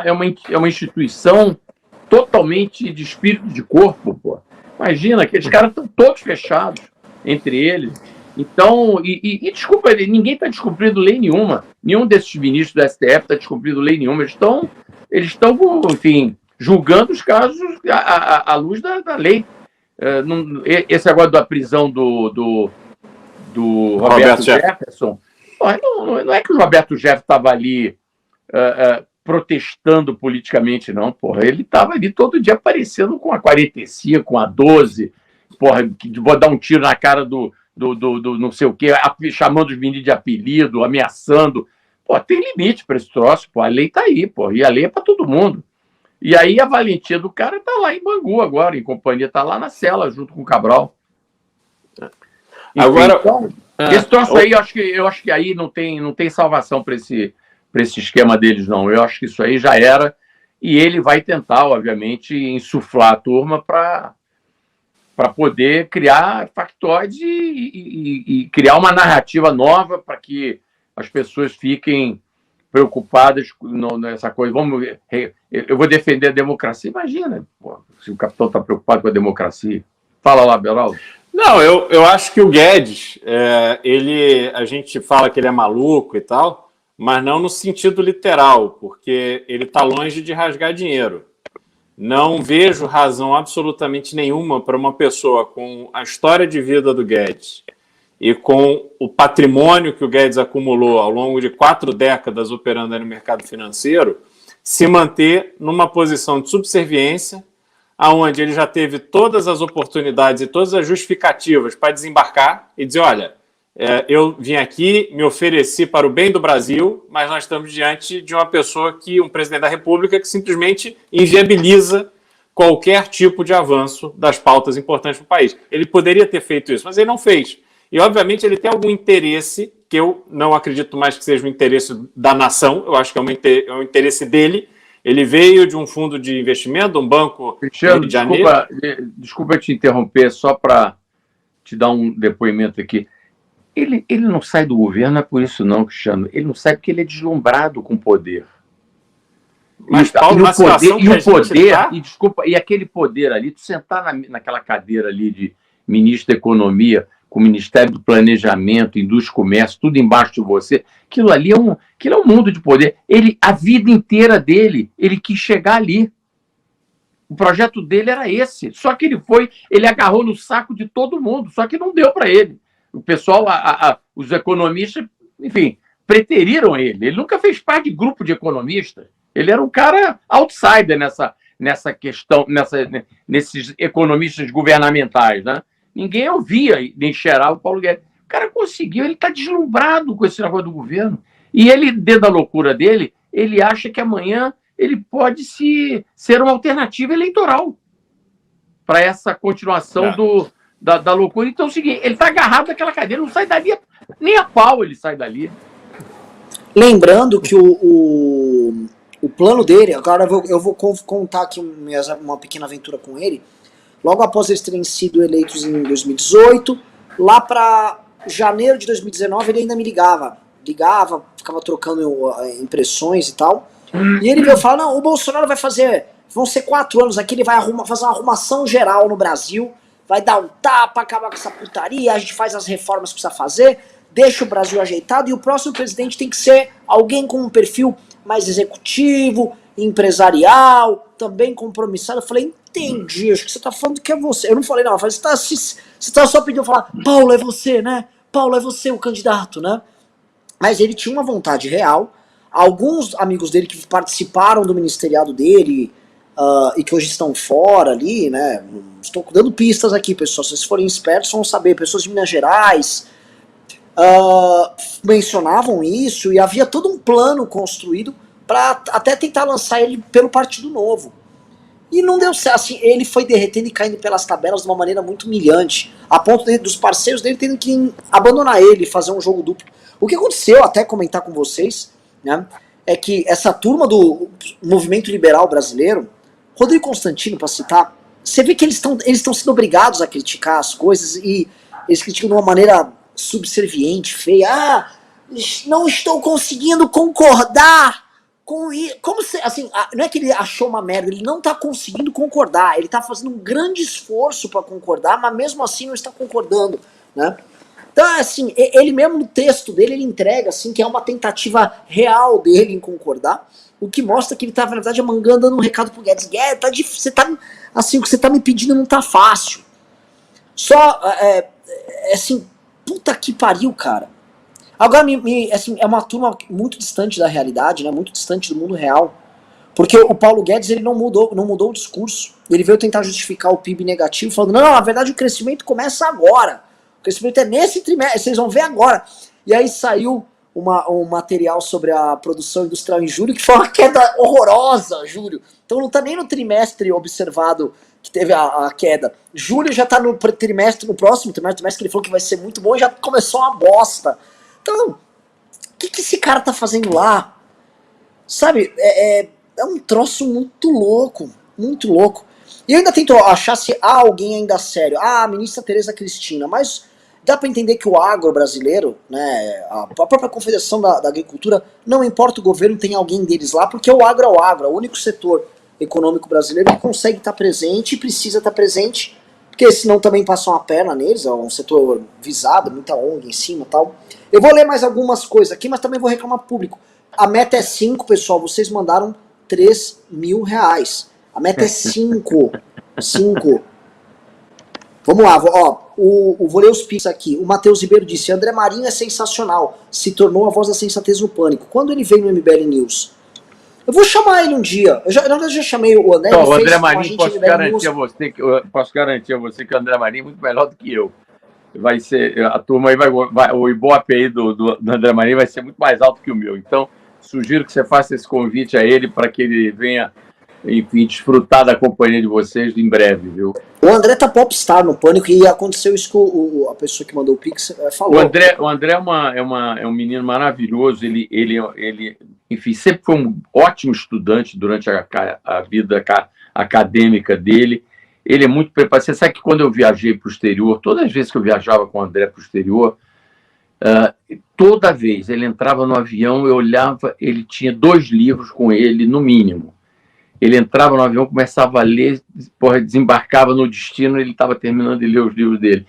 Speaker 3: é uma instituição totalmente de espírito de corpo, pô. Imagina, aqueles caras estão todos fechados entre eles. Então, desculpa, ninguém está descumprindo lei nenhuma. Nenhum desses ministros do STF está descumprindo lei nenhuma. Eles estão, enfim, julgando os casos à luz da lei. Esse agora da prisão do Roberto Jefferson, não é que o Roberto Jefferson estava ali protestando politicamente, não, porra. Ele estava ali todo dia aparecendo com a 45, com a 12, porra, vou dar um tiro na cara do não sei o quê, chamando os meninos de apelido, ameaçando. Pô, tem limite para esse troço, pô. A lei tá aí, pô. E a lei é para todo mundo. E aí a valentia do cara tá lá em Bangu agora, em companhia, tá lá na cela, junto com o Cabral. Enfim, agora, então, esse troço aí, eu acho que aí não tem salvação para esse esquema deles, não. Eu acho que isso aí já era, e ele vai tentar, obviamente, insuflar a turma para poder criar factoides e criar uma narrativa nova para que as pessoas fiquem preocupadas nessa coisa. Eu vou defender a democracia. Imagina, pô, se o capitão está preocupado com a democracia. Fala lá, Beraldo.
Speaker 2: Não, eu acho que o Guedes, a gente fala que ele é maluco e tal, mas não no sentido literal, porque ele está longe de rasgar dinheiro. Não vejo razão absolutamente nenhuma para uma pessoa com a história de vida do Guedes e com o patrimônio que o Guedes acumulou ao longo de 4 décadas operando no mercado financeiro se manter numa posição de subserviência, aonde ele já teve todas as oportunidades e todas as justificativas para desembarcar e dizer, olha, Eu vim aqui, me ofereci para o bem do Brasil, mas nós estamos diante de uma pessoa um presidente da República, que simplesmente inviabiliza qualquer tipo de avanço das pautas importantes para o país. Ele poderia ter feito isso, mas ele não fez. E, obviamente, ele tem algum interesse, que eu não acredito mais que seja um interesse da nação, eu acho que é um interesse dele. Ele veio de um fundo de investimento, um banco
Speaker 3: Cristiano,
Speaker 2: Rio de Janeiro.
Speaker 3: Desculpa te interromper, só para te dar um depoimento aqui. Ele não sai do governo, não é por isso não, Cristiano. Ele não sai porque ele é deslumbrado com o poder.
Speaker 2: Mas, Paulo, na situação que a gente tá...
Speaker 3: E aquele poder ali, tu sentar naquela cadeira ali de ministro da Economia, com o Ministério do Planejamento, Indústria e Comércio, tudo embaixo de você, aquilo ali é um mundo de poder. A vida inteira dele, ele quis chegar ali. O projeto dele era esse. Só que ele agarrou no saco de todo mundo, só que não deu para ele. O pessoal, os economistas, enfim, preteriram ele. Ele nunca fez parte de grupo de economistas. Ele era um cara outsider nessa questão, nesses economistas governamentais, né? Ninguém ouvia nem cheirar o Paulo Guedes. O cara conseguiu, ele está deslumbrado com esse negócio do governo. E ele, dentro da loucura dele, ele acha que amanhã ele pode ser uma alternativa eleitoral para essa continuação da loucura. Então é o seguinte, ele está agarrado naquela cadeira, não sai dali, nem a pau ele sai dali.
Speaker 1: Lembrando que o plano dele, agora eu vou contar aqui uma pequena aventura com ele. Logo após eles terem sido eleitos em 2018, lá para janeiro de 2019 ele ainda me ligava, ficava trocando impressões e tal. E ele veio falar, não, o Bolsonaro vão ser 4 anos aqui, ele vai fazer uma arrumação geral no Brasil, vai dar um tapa, acabar com essa putaria, a gente faz as reformas que precisa fazer, deixa o Brasil ajeitado, e o próximo presidente tem que ser alguém com um perfil mais executivo, empresarial, também compromissado. Eu falei, entendi, acho que você tá falando que é você. Eu não falei, não, eu falei, você tá só pedindo falar, Paulo, é você, né? Paulo, é você o candidato, né? Mas ele tinha uma vontade real. Alguns amigos dele que participaram do ministeriado dele e que hoje estão fora ali, né? Estou dando pistas aqui, pessoal. Se vocês forem espertos, vão saber. Pessoas de Minas Gerais mencionavam isso e havia todo um plano construído para até tentar lançar ele pelo Partido Novo. E não deu certo. Assim, ele foi derretendo e caindo pelas tabelas de uma maneira muito humilhante, a ponto dos parceiros dele tendo que abandonar ele e fazer um jogo duplo. O que aconteceu, até comentar com vocês, né, é que essa turma do movimento liberal brasileiro, Rodrigo Constantino, para citar, você vê que eles estão sendo obrigados a criticar as coisas e eles criticam de uma maneira subserviente, feia. Não estou conseguindo concordar com isso. Como se, assim, não é que ele achou uma merda, ele não está conseguindo concordar, ele está fazendo um grande esforço para concordar, mas mesmo assim não está concordando, né? Então, assim, ele mesmo no texto dele, ele entrega, assim, que é uma tentativa real dele em concordar, o que mostra que ele tá, na verdade, dando um recado pro Guedes. Guedes, tá difícil, assim, o que você tá me pedindo não tá fácil. Só, assim, puta que pariu, cara. Agora, assim, é uma turma muito distante da realidade, né, muito distante do mundo real, porque o Paulo Guedes, ele não mudou o discurso. Ele veio tentar justificar o PIB negativo, falando, não, na verdade, o crescimento começa agora. O crescimento é nesse trimestre, vocês vão ver agora. E aí saiu um material sobre a produção industrial em julho, que foi uma queda horrorosa, julho. Então não está nem no trimestre observado que teve a queda. Julho já está no trimestre, no próximo trimestre que ele falou que vai ser muito bom, e já começou uma bosta. Então, o que esse cara tá fazendo lá? Sabe, é um troço muito louco, muito louco. E eu ainda tento achar se há alguém ainda sério. A ministra Tereza Cristina, mas dá para entender que o agro brasileiro, né, a própria Confederação da Agricultura, não importa o governo, tem alguém deles lá, porque o agro é o único setor econômico brasileiro que consegue estar presente e precisa estar presente, porque senão também passam a perna neles, é um setor visado, muita ONG em cima e tal. Eu vou ler mais algumas coisas aqui, mas também vou reclamar público. A meta é 5, pessoal, vocês mandaram 3 mil reais. A meta é 5. 5. Vamos lá, vou ler os pics aqui. O Matheus Ribeiro disse, André Marinho é sensacional, se tornou a voz da sensatez no pânico. Quando ele veio no MBL News? Eu vou chamar ele um dia. Na verdade, já chamei o André.
Speaker 3: Então, o André Marinho, posso garantir a você que o André Marinho é muito melhor do que eu. vai ser, a turma aí o Ibope aí do André Marinho vai ser muito mais alto que o meu. Então, sugiro que você faça esse convite a ele para que ele venha, enfim, desfrutar da companhia de vocês em breve, viu?
Speaker 1: O André tá popstar no Pânico e aconteceu isso que a pessoa que mandou o Pix falou.
Speaker 3: O André é um menino maravilhoso, ele, enfim, sempre foi um ótimo estudante durante a vida acadêmica dele. Ele é muito preparado. Você sabe que quando eu viajei para o exterior, todas as vezes que eu viajava com o André para o exterior, toda vez ele entrava no avião, eu olhava, ele tinha 2 livros com ele, no mínimo. Ele entrava no avião, começava a ler, desembarcava no destino, ele estava terminando de ler os livros dele.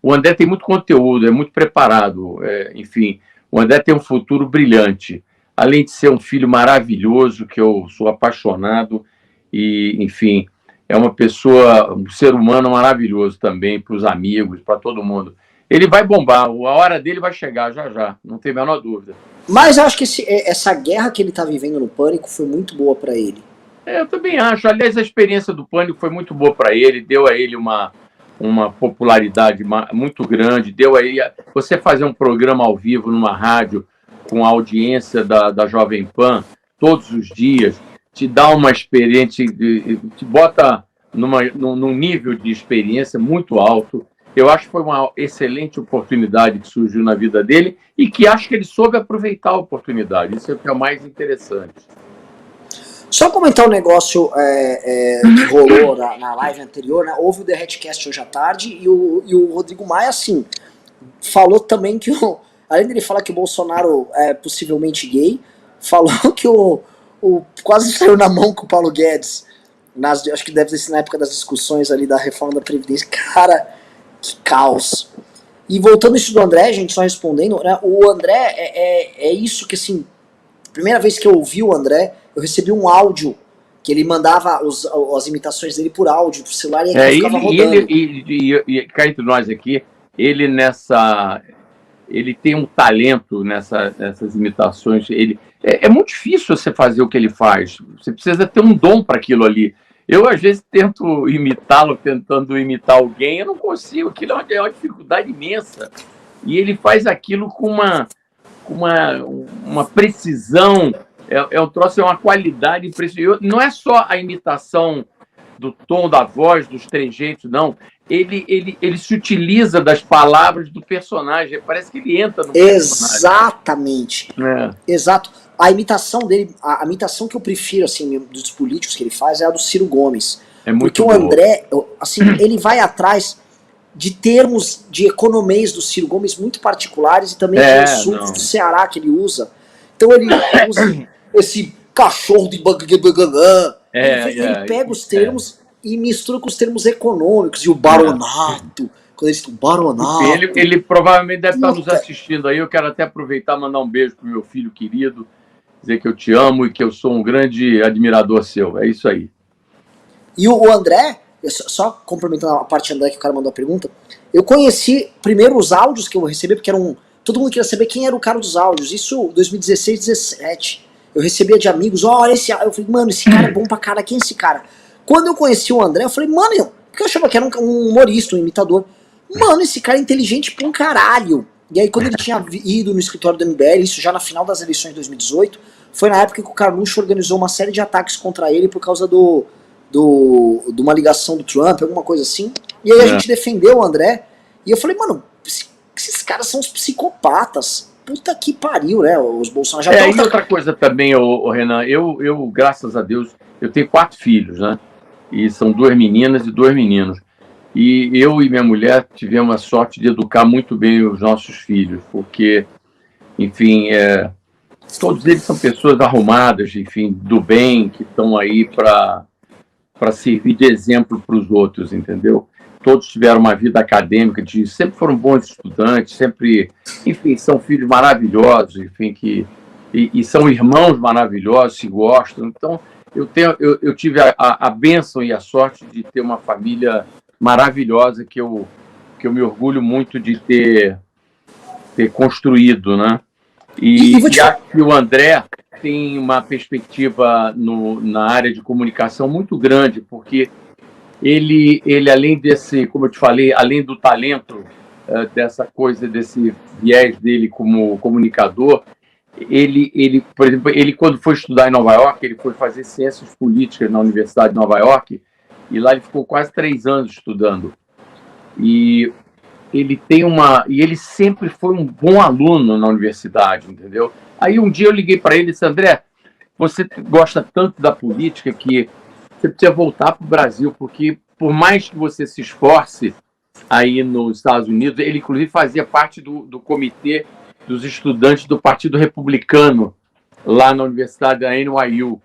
Speaker 3: O André tem muito conteúdo, é muito preparado, enfim, o André tem um futuro brilhante. Além de ser um filho maravilhoso, que eu sou apaixonado, e, enfim, é uma pessoa, um ser humano maravilhoso também, para os amigos, para todo mundo. Ele vai bombar, a hora dele vai chegar já, não tem a menor dúvida.
Speaker 1: Mas eu acho que essa guerra que ele tá vivendo no Pânico foi muito boa para ele.
Speaker 3: Eu também acho. Aliás, a experiência do Pânico foi muito boa para ele, deu a ele uma popularidade muito grande, deu a ele... Você fazer um programa ao vivo numa rádio com a audiência da Jovem Pan todos os dias, te dá uma experiência, te bota num nível de experiência muito alto. Eu acho que foi uma excelente oportunidade que surgiu na vida dele e que acho que ele soube aproveitar a oportunidade. Isso é o que é o mais interessante.
Speaker 1: Só comentar um negócio que rolou na live anterior, né? Houve o The Hatcast hoje à tarde e o Rodrigo Maia, assim, falou também que, além dele falar que o Bolsonaro é possivelmente gay, falou que quase saiu na mão com o Paulo Guedes, acho que deve ter sido na época das discussões ali da reforma da Previdência. Cara, que caos. E voltando isso do André, gente, só respondendo, né, o André é isso que, assim, primeira vez que eu ouvi o André, eu recebi um áudio que ele mandava as imitações dele por áudio, por celular, e aquilo ficava rodando.
Speaker 3: E cá entre nós aqui, ele tem um talento nessas imitações. É muito difícil você fazer o que ele faz. Você precisa ter um dom para aquilo ali. Eu, às vezes, tento imitá-lo, tentando imitar alguém, eu não consigo. Aquilo é uma dificuldade imensa. E ele faz aquilo com uma precisão, um troço, é uma qualidade impressionante. Não é só a imitação do tom da voz, dos trejeitos, não. Ele se utiliza das palavras do personagem. Parece que ele entra no personagem.
Speaker 1: Exatamente. Exato. A imitação dele, a imitação que eu prefiro, assim, dos políticos que ele faz é a do Ciro Gomes.
Speaker 3: É muito
Speaker 1: porque
Speaker 3: boa.
Speaker 1: O André, assim, ele vai atrás de termos de economês do Ciro Gomes muito particulares e também de assuntos do Ceará que ele usa. Então ele usa esse cachorro de ele pega os termos e mistura com os termos econômicos e o baronato. Quando eles estão baronato.
Speaker 3: Ele provavelmente deve estar nos assistindo aí. Eu quero até aproveitar e mandar um beijo pro meu filho querido, dizer que eu te amo e que eu sou um grande admirador seu. É isso aí.
Speaker 1: E o André, só complementando a parte André que o cara mandou a pergunta, eu conheci primeiro os áudios que eu recebi, porque todo mundo queria saber quem era o cara dos áudios. Isso 2016, 2017. Eu recebia de amigos, olha esse... Eu falei, mano, esse cara é bom pra cara, quem é esse cara? Quando eu conheci o André, eu falei, mano, porque eu achava que era um humorista, um imitador. Mano, esse cara é inteligente pra um caralho. E aí quando ele tinha ido no escritório do MBL, isso já na final das eleições de 2018, foi na época que o Carluxo organizou uma série de ataques contra ele por causa de uma ligação do Trump, alguma coisa assim. E aí a gente defendeu o André. E eu falei, mano, esses caras são os psicopatas. Puta que pariu, né? Os Bolsonaro já
Speaker 3: e outra coisa também, Renan, eu, graças a Deus, eu tenho 4 filhos, né? E são 2 meninas e 2 meninos. E eu e minha mulher tivemos a sorte de educar muito bem os nossos filhos, porque, enfim, todos eles são pessoas arrumadas, enfim, do bem, que estão aí para servir de exemplo para os outros, entendeu? Todos tiveram uma vida acadêmica, sempre foram bons estudantes, sempre, enfim, são filhos maravilhosos, enfim, e são irmãos maravilhosos, se gostam. Então, eu tive a bênção e a sorte de ter uma família maravilhosa que eu me orgulho muito de ter construído, né? E acho que o André tem uma perspectiva na área de comunicação muito grande, porque ele além desse, como eu te falei, além do talento, dessa coisa, desse viés dele como comunicador, por exemplo, ele quando foi estudar em Nova York, ele foi fazer ciências políticas na Universidade de Nova York, e lá ele ficou quase 3 anos estudando. E ele sempre foi um bom aluno na universidade, entendeu? Aí um dia eu liguei para ele e disse: André, você gosta tanto da política que você precisa voltar para o Brasil, porque por mais que você se esforce aí nos Estados Unidos, ele inclusive fazia parte do comitê dos estudantes do Partido Republicano lá na Universidade da NYU.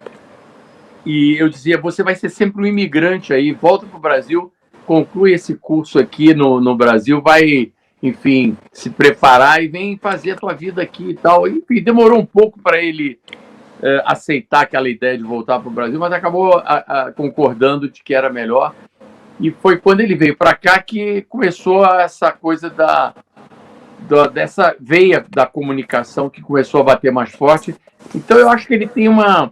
Speaker 3: E eu dizia: você vai ser sempre um imigrante aí, volta para o Brasil, conclui esse curso aqui no Brasil, vai, enfim, se preparar e vem fazer a tua vida aqui e tal. Enfim, demorou um pouco para ele aceitar aquela ideia de voltar para o Brasil, mas acabou concordando de que era melhor. E foi quando ele veio para cá que começou essa coisa dessa veia da comunicação que começou a bater mais forte. Então eu acho que ele tem uma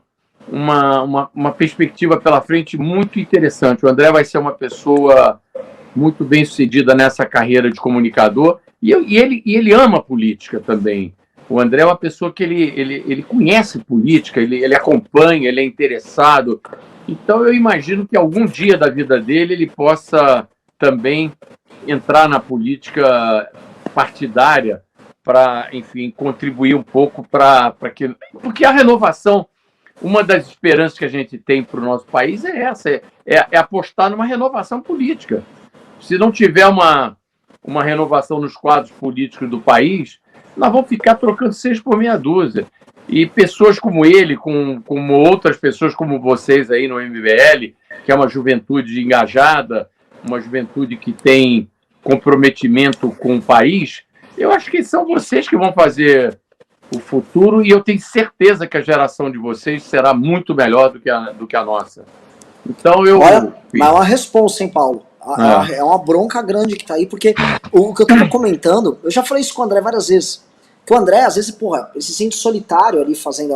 Speaker 3: perspectiva pela frente muito interessante. O André vai ser uma pessoa muito bem sucedida nessa carreira de comunicador, e ele ama política também. O André é uma pessoa que ele conhece política, ele acompanha, ele é interessado. Então eu imagino que algum dia da vida dele ele possa também entrar na política partidária para, enfim, contribuir um pouco para que... Porque a renovação, uma das esperanças que a gente tem para o nosso país é essa, é apostar numa renovação política. Se não tiver uma renovação nos quadros políticos do país, nós vamos ficar trocando 6 por meia dúzia. E pessoas como ele, como outras pessoas como vocês aí no MBL, que é uma juventude engajada, uma juventude que tem comprometimento com o país, eu acho que são vocês que vão fazer o futuro, e eu tenho certeza que a geração de vocês será muito melhor do que a nossa. Então eu...
Speaker 1: Olha, mas é uma responsa, hein, Paulo? É uma bronca grande que tá aí, porque o que eu tava comentando, eu já falei isso com o André várias vezes, que o André, às vezes, porra, ele se sente solitário ali fazendo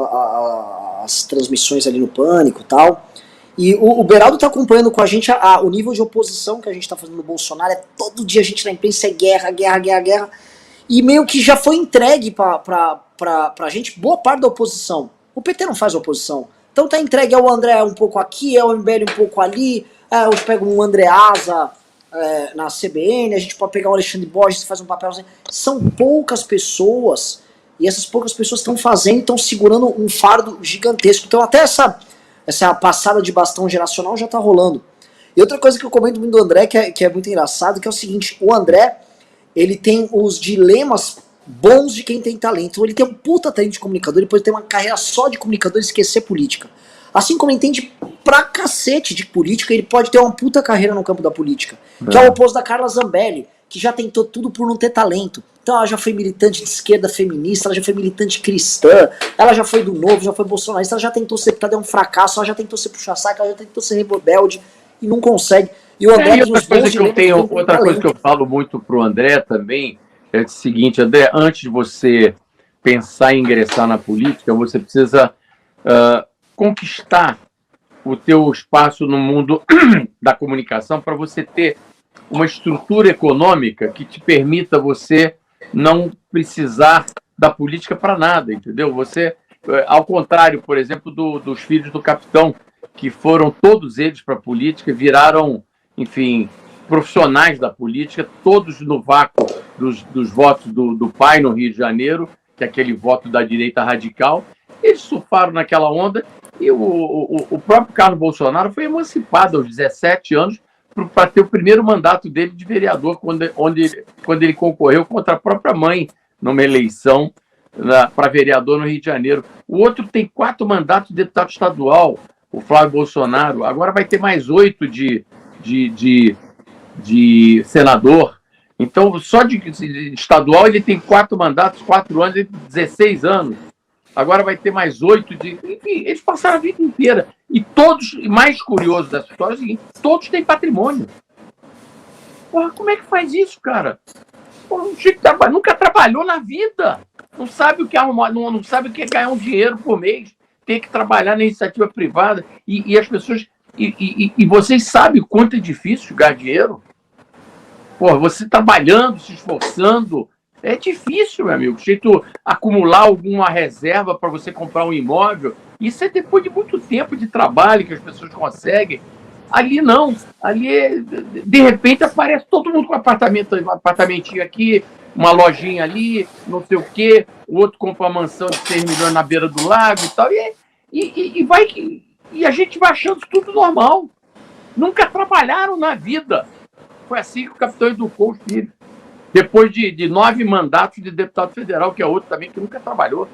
Speaker 1: as transmissões ali no Pânico e tal. E o Beraldo tá acompanhando com a gente o nível de oposição que a gente tá fazendo no Bolsonaro. Todo dia a gente na imprensa é guerra, guerra, guerra, guerra. E meio que já foi entregue pra gente boa parte da oposição. O PT não faz oposição. Então tá entregue ao André um pouco aqui, ao MBL um pouco ali. Eu pego um Andreasa na CBN, a gente pode pegar o Alexandre Borges e faz um papel. São poucas pessoas, e essas poucas pessoas estão fazendo, estão segurando um fardo gigantesco. Então até essa passada de bastão geracional já tá rolando. E outra coisa que eu comento muito do André, que é muito engraçado, que é o seguinte: o André, ele tem os dilemas bons de quem tem talento. Ele tem um puta talento de comunicador, ele pode ter uma carreira só de comunicador e esquecer política. Assim como ele entende pra cacete de política, ele pode ter uma puta carreira no campo da política. Que é o oposto da Carla Zambelli, que já tentou tudo por não ter talento. Então ela já foi militante de esquerda feminista, ela já foi militante cristã, ela já foi do Novo, já foi bolsonarista, ela já tentou ser deputada, é um fracasso, ela já tentou ser puxa-saco, ela já tentou ser rebelde e não consegue. E o André
Speaker 3: outra coisa que eu falo muito pro André também é o seguinte: André, antes de você pensar em ingressar na política, você precisa conquistar o teu espaço no mundo da comunicação, para você ter uma estrutura econômica que te permita você não precisar da política para nada, entendeu? Você, ao contrário, por exemplo, dos filhos do capitão, que foram todos eles para a política, viraram, enfim, profissionais da política, todos no vácuo dos votos do pai no Rio de Janeiro, que é aquele voto da direita radical. Eles surfaram naquela onda, e o próprio Carlos Bolsonaro foi emancipado aos 17 anos para ter o primeiro mandato dele de vereador, quando ele concorreu contra a própria mãe numa eleição para vereador no Rio de Janeiro. O outro tem 4 mandatos de deputado estadual, o Flávio Bolsonaro. Agora vai ter mais 8 de senador. Então, só de estadual ele tem 4 mandatos, 4 anos, 16 anos. Agora vai ter mais 8 de... Enfim, eles passaram a vida inteira. E todos, mais curioso dessa história é o seguinte: todos têm patrimônio. Porra, como é que faz isso, cara? Porra, nunca trabalhou na vida. Não sabe o que é arrumar, não sabe o que é ganhar um dinheiro por mês. Tem que trabalhar na iniciativa privada. E as pessoas E vocês sabem o quanto é difícil ganhar dinheiro? Pô, você trabalhando, se esforçando, é difícil, meu amigo. Jeito acumular alguma reserva para você comprar um imóvel. Isso é depois de muito tempo de trabalho que as pessoas conseguem. Ali não. Ali, de repente, aparece todo mundo com um apartamentinho aqui, uma lojinha ali, não sei o quê. O outro compra uma mansão de 6 milhões na beira do lago e tal. E a gente vai achando isso tudo normal. Nunca trabalharam na vida. Foi assim que o capitão educou os filhos. Depois de 9 mandatos de deputado federal, que é outro também que nunca trabalhou.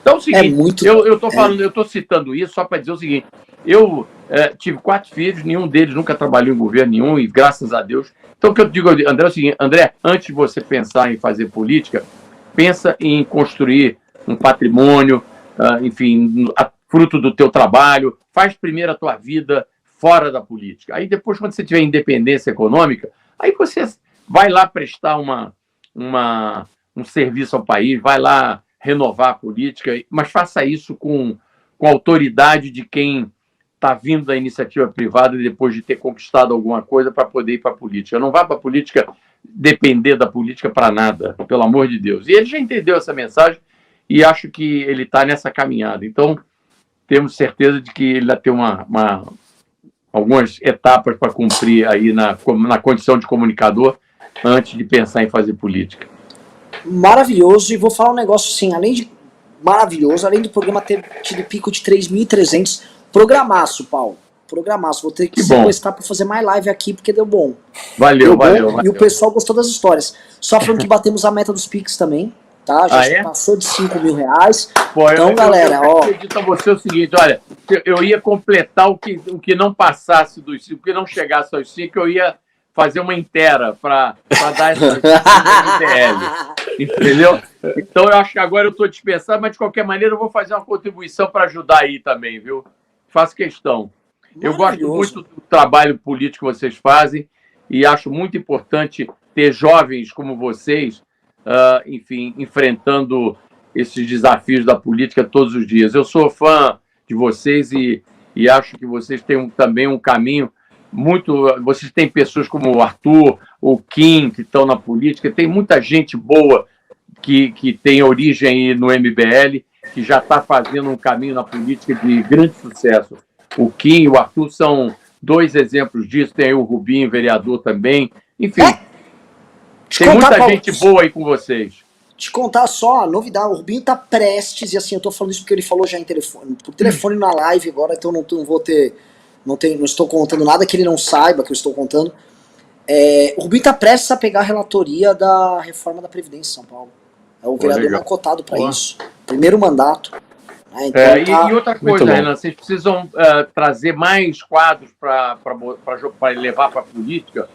Speaker 3: Então é o seguinte, eu estou citando isso só para dizer o seguinte, eu tive 4 filhos, nenhum deles nunca trabalhou em governo nenhum, e graças a Deus. Então o que eu digo, André, é o seguinte, André, antes de você pensar em fazer política, pensa em construir um patrimônio, enfim, fruto do teu trabalho, faz primeiro a tua vida fora da política. Aí depois, quando você tiver independência econômica, aí você vai lá prestar um serviço ao país, vai lá renovar a política, mas faça isso com a autoridade de quem está vindo da iniciativa privada depois de ter conquistado alguma coisa para poder ir para a política. Não vá para a política depender da política para nada, pelo amor de Deus. E ele já entendeu essa mensagem e acho que ele está nessa caminhada. Então, temos certeza de que ele vai ter algumas etapas para cumprir aí na condição de comunicador antes de pensar em fazer política.
Speaker 1: Maravilhoso, e vou falar um negócio assim, além de maravilhoso, além do programa ter tido pico de 3.300, programaço, Paulo, programaço, vou ter que sequestrar para fazer mais live aqui, porque deu bom.
Speaker 3: Valeu.
Speaker 1: E o pessoal gostou das histórias. Só falando que batemos a meta dos Pix também, tá? Já passou de 5 mil reais.
Speaker 3: Pô,
Speaker 1: então, galera,
Speaker 3: eu acredito a você o seguinte, olha, eu ia completar o que não passasse dos 5, o que não chegasse aos 5, eu ia fazer uma inteira para dar essa MTL, entendeu? Então eu acho que agora eu estou dispensado, mas de qualquer maneira eu vou fazer uma contribuição para ajudar aí também, viu? Faço questão. Eu gosto muito do trabalho político que vocês fazem e acho muito importante ter jovens como vocês, enfim, enfrentando esses desafios da política todos os dias. Eu sou fã de vocês e acho que vocês têm também um caminho muito... Vocês têm pessoas como o Arthur, o Kim, que estão na política, tem muita gente boa que tem origem no MBL, que já está fazendo um caminho na política de grande sucesso. O Kim e o Arthur são 2 exemplos disso, tem aí o Rubinho, vereador também, enfim... Tem muita gente boa aí com vocês.
Speaker 1: Te contar só a novidade, o Rubinho tá prestes, e assim, eu tô falando isso porque ele falou já por telefone na live agora, então não vou ter, não estou contando nada que ele não saiba que eu estou contando. O Rubinho tá prestes a pegar a relatoria da reforma da Previdência em São Paulo. É o vereador mais cotado para isso. Primeiro mandato. Então,
Speaker 3: e outra coisa, Renan, vocês precisam trazer mais quadros para levar para a política,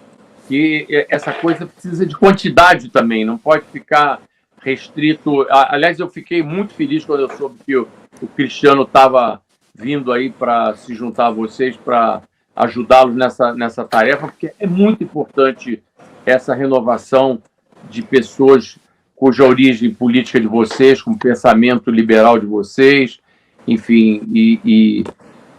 Speaker 3: que essa coisa precisa de quantidade também, não pode ficar restrito. Aliás, eu fiquei muito feliz quando eu soube que o Cristiano estava vindo aí para se juntar a vocês, para ajudá-los nessa tarefa, porque é muito importante essa renovação de pessoas cuja origem política de vocês, com o pensamento liberal de vocês, enfim, e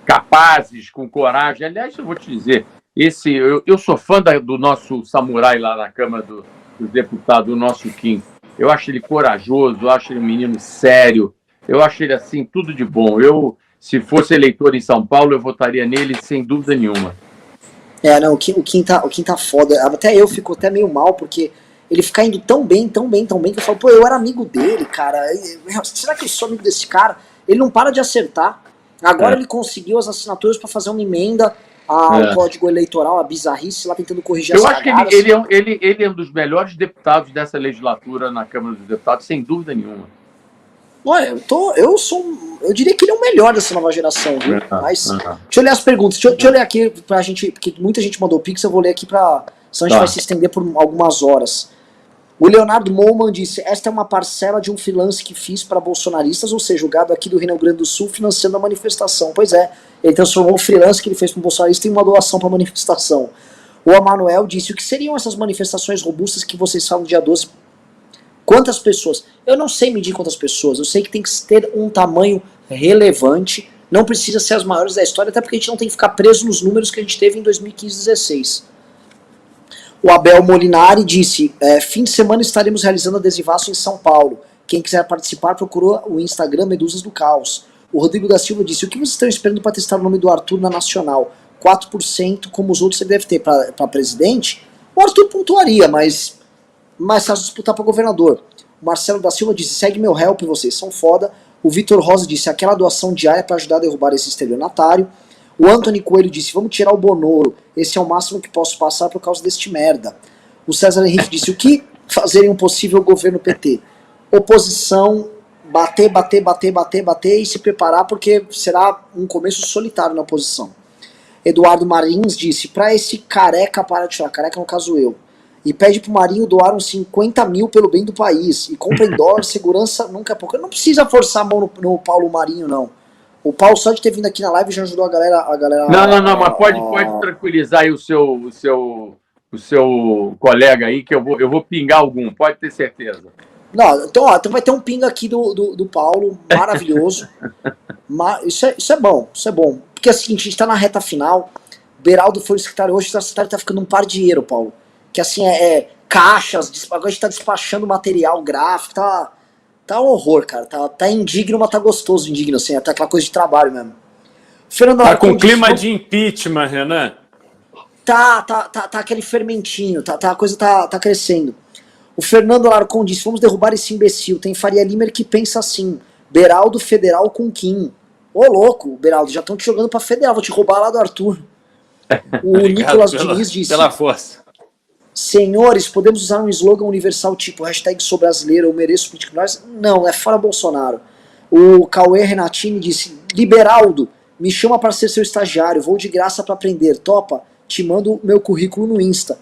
Speaker 3: capazes, com coragem. Aliás, eu vou te dizer, eu sou fã do nosso samurai lá na Câmara dos Deputados, o nosso Kim. Eu acho ele corajoso, eu acho ele um menino sério, eu acho ele, assim, tudo de bom. Se fosse eleitor em São Paulo, eu votaria nele sem dúvida nenhuma.
Speaker 1: Não, o Kim tá foda. Até eu fico até meio mal, porque ele fica indo tão bem, que eu falo, pô, eu era amigo dele, cara. Será que eu sou amigo desse cara? Ele não para de acertar. Agora ele conseguiu as assinaturas para fazer uma emenda ao Código Eleitoral, a bizarrice, lá tentando corrigir essa cagada.
Speaker 3: Eu acho que ele é um dos melhores deputados dessa legislatura na Câmara dos Deputados, sem dúvida nenhuma.
Speaker 1: Olha, eu diria que ele é o melhor dessa nova geração, viu? Mas, deixa eu ler as perguntas. Deixa eu ler aqui pra gente, porque muita gente mandou pix, eu vou ler aqui senão a gente vai se estender por algumas horas. O Leonardo Molman disse, esta é uma parcela de um freelance que fiz para bolsonaristas, ou seja, o gado aqui do Rio Grande do Sul financiando a manifestação. Pois é, ele transformou o freelance que ele fez para um bolsonarista em uma doação para a manifestação. O Emanuel disse, o que seriam essas manifestações robustas que vocês falam dia 12? Quantas pessoas? Eu não sei medir quantas pessoas, eu sei que tem que ter um tamanho relevante não precisa ser as maiores da história, até porque a gente não tem que ficar preso nos números que a gente teve em 2015-16. O Abel Molinari disse, fim de semana estaremos realizando adesivaço em São Paulo. Quem quiser participar, procurou o Instagram Medusas do Caos. O Rodrigo da Silva disse, o que vocês estão esperando para testar o nome do Arthur na Nacional? 4%, como os outros você deve ter para presidente? O Arthur pontuaria, mas mais fácil disputar para governador. O Marcelo da Silva disse, segue meu help, vocês são foda. O Vitor Rosa disse, aquela doação diária para ajudar a derrubar esse estelionatário. O Anthony Coelho disse, vamos tirar o Bonoro, esse é o máximo que posso passar por causa deste merda. O César Henrique disse, o que fazer em um possível governo PT? Oposição, bater e se preparar, porque será um começo solitário na oposição. Eduardo Marins disse, pra esse careca parar de chorar, careca no caso eu, e pede pro Marinho doar uns 50 mil pelo bem do país, e compra em dólar, segurança nunca é pouco. Não precisa forçar a mão no Paulo Marinho, não. O Paulo só de ter vindo aqui na live já ajudou a galera.
Speaker 3: Não, mas pode tranquilizar aí o seu colega aí, que eu vou pingar algum, pode ter certeza.
Speaker 1: Não, então vai ter um pinga aqui do Paulo, maravilhoso. Isso é bom. Porque é o seguinte, a gente tá na reta final, Beraldo foi o secretário hoje, o secretário tá ficando um par de dinheiro, Paulo. Que assim, caixas, agora a gente tá despachando material gráfico, tá um horror, cara. Tá indigno, mas tá gostoso indigno, assim, até aquela coisa de trabalho mesmo. Fernando
Speaker 2: tá com clima de impeachment, Renan?
Speaker 1: Tá aquele fermentinho, a coisa tá crescendo. O Fernando Alarcon disse, vamos derrubar esse imbecil, tem Faria Limer que pensa assim, Beraldo federal com Kim. Ô louco, Beraldo, já estão te jogando pra federal, vou te roubar lá do Arthur. O Nicolas Diniz disse,
Speaker 2: pela força.
Speaker 1: Senhores, podemos usar um slogan universal tipo hashtag sou brasileiro, eu mereço particulares? Não, é fora Bolsonaro. O Cauê Renatini disse, Liberaldo, me chama para ser seu estagiário, vou de graça para aprender, topa? Te mando meu currículo no Insta.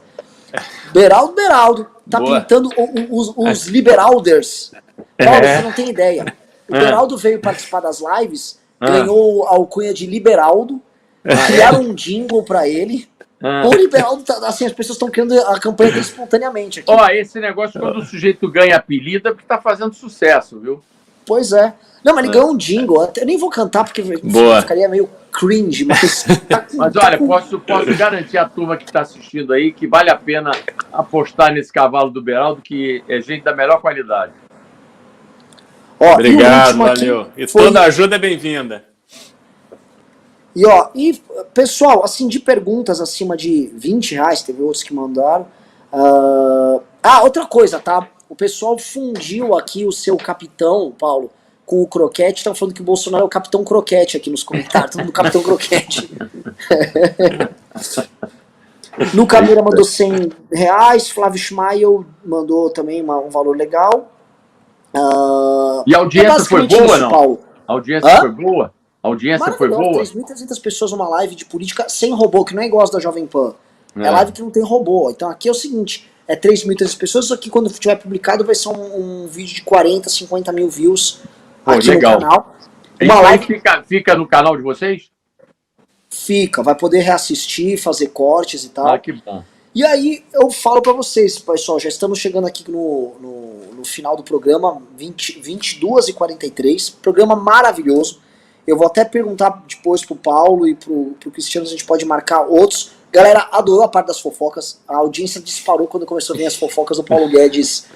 Speaker 1: Beraldo, tá
Speaker 2: Boa.
Speaker 1: pintando os liberalders. Paulo, você não tem ideia. O Beraldo veio participar das lives, ganhou a alcunha de Liberaldo, criaram um jingle pra ele. O Liberaldo, assim, as pessoas estão criando a campanha dele espontaneamente aqui.
Speaker 3: Esse negócio, quando o sujeito ganha apelido, é porque tá fazendo sucesso, viu?
Speaker 1: Pois é. Não, mas ele ganhou um jingle. Eu nem vou cantar porque ficaria meio cringe, mas...
Speaker 3: Mas olha, posso garantir à turma que está assistindo aí que vale a pena apostar nesse cavalo do Beraldo, que é gente da melhor qualidade.
Speaker 2: Obrigado, valeu. E toda ajuda é bem-vinda.
Speaker 1: E pessoal, assim, de perguntas acima de R$20, teve outros que mandaram. Outra coisa, tá? O pessoal fundiu aqui o seu capitão, Paulo, com o Croquete. Estão falando que o Bolsonaro é o Capitão Croquete aqui nos comentários. Todo mundo Capitão Croquete. Luca Meira mandou R$100. Flávio Schmael mandou também um valor legal.
Speaker 3: E a audiência foi boa,
Speaker 1: isso,
Speaker 3: não?
Speaker 1: Paulo.
Speaker 3: A audiência foi boa? A audiência foi boa?
Speaker 1: 3.300 pessoas numa live de política sem robô, que não é igual as da Jovem Pan. É live que não tem robô. Então aqui é o seguinte, 3.300 pessoas, isso aqui quando tiver publicado vai ser um vídeo de 40, 50 mil views aqui no canal.
Speaker 3: Uma live fica no canal de vocês?
Speaker 1: Fica, vai poder reassistir, fazer cortes e tal.
Speaker 3: Que bom.
Speaker 1: E aí eu falo pra vocês, pessoal, já estamos chegando aqui no final do programa, 22h43, programa maravilhoso. Eu vou até perguntar depois pro Paulo e pro Cristiano se a gente pode marcar outros. Galera, adorou a parte das fofocas. A audiência disparou quando começou a vir as fofocas do Paulo Guedes.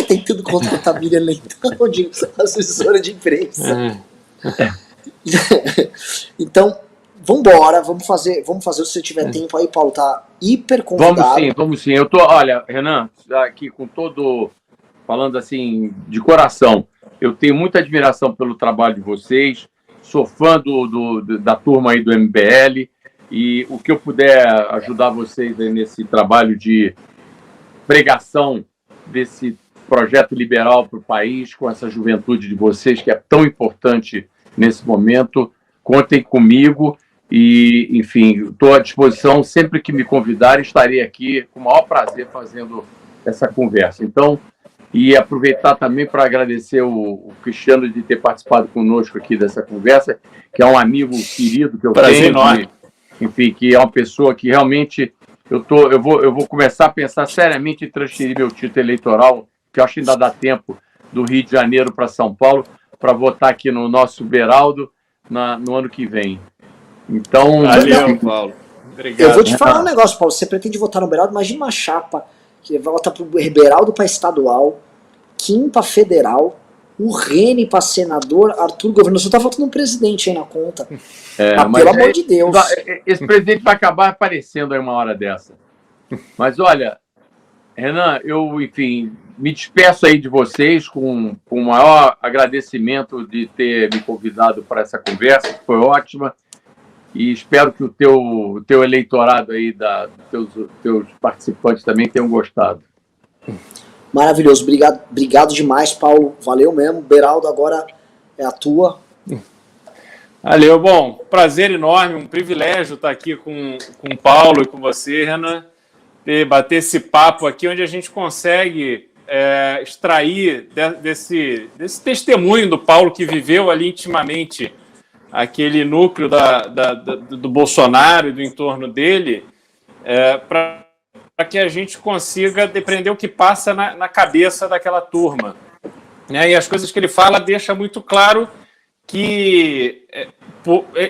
Speaker 1: Tem tudo contra a Tamília Leitão, de assessora de imprensa. Então, vambora, vamos fazer se você tiver tempo aí, Paulo, tá hiper convidado.
Speaker 3: Vamos sim. Eu tô, olha, Renan, aqui com falando assim, de coração, eu tenho muita admiração pelo trabalho de vocês, sou fã da turma aí do MBL, e o que eu puder ajudar vocês aí nesse trabalho de pregação desse projeto liberal para o país, com essa juventude de vocês, que é tão importante nesse momento, contem comigo e, enfim, estou à disposição, sempre que me convidarem, estarei aqui com o maior prazer fazendo essa conversa. Então, e aproveitar também para agradecer o Cristiano de ter participado conosco aqui dessa conversa, que é um amigo querido que eu tenho, enfim, que é uma pessoa que realmente eu vou começar a pensar seriamente em transferir meu título eleitoral, que eu acho que ainda dá tempo, do Rio de Janeiro para São Paulo, para votar aqui no nosso Beraldo, no ano que vem. Então,
Speaker 2: Valeu, Paulo. Obrigado.
Speaker 1: Eu vou te falar um negócio, Paulo. Você pretende votar no Beraldo? Imagina uma chapa que vota pro Beraldo para estadual, Kim para federal, o Rene para senador, Arthur governador. Você tá faltando um presidente aí na conta. Mas pelo amor de Deus.
Speaker 3: Esse presidente vai acabar aparecendo aí uma hora dessa. Mas olha, Renan, eu, enfim, me despeço aí de vocês com o maior agradecimento de ter me convidado para essa conversa, que foi ótima. E espero que o teu eleitorado aí, teus participantes também tenham gostado.
Speaker 1: Maravilhoso, obrigado demais, Paulo. Valeu mesmo. Beraldo, agora é a tua.
Speaker 2: Valeu, bom, prazer enorme, um privilégio estar aqui com o Paulo e com você, Renan, bater esse papo aqui onde a gente consegue extrair desse testemunho do Paulo que viveu ali intimamente aquele núcleo do Bolsonaro e do entorno dele, para que a gente consiga depreender o que passa na cabeça daquela turma. Né? E as coisas que ele fala deixa muito claro que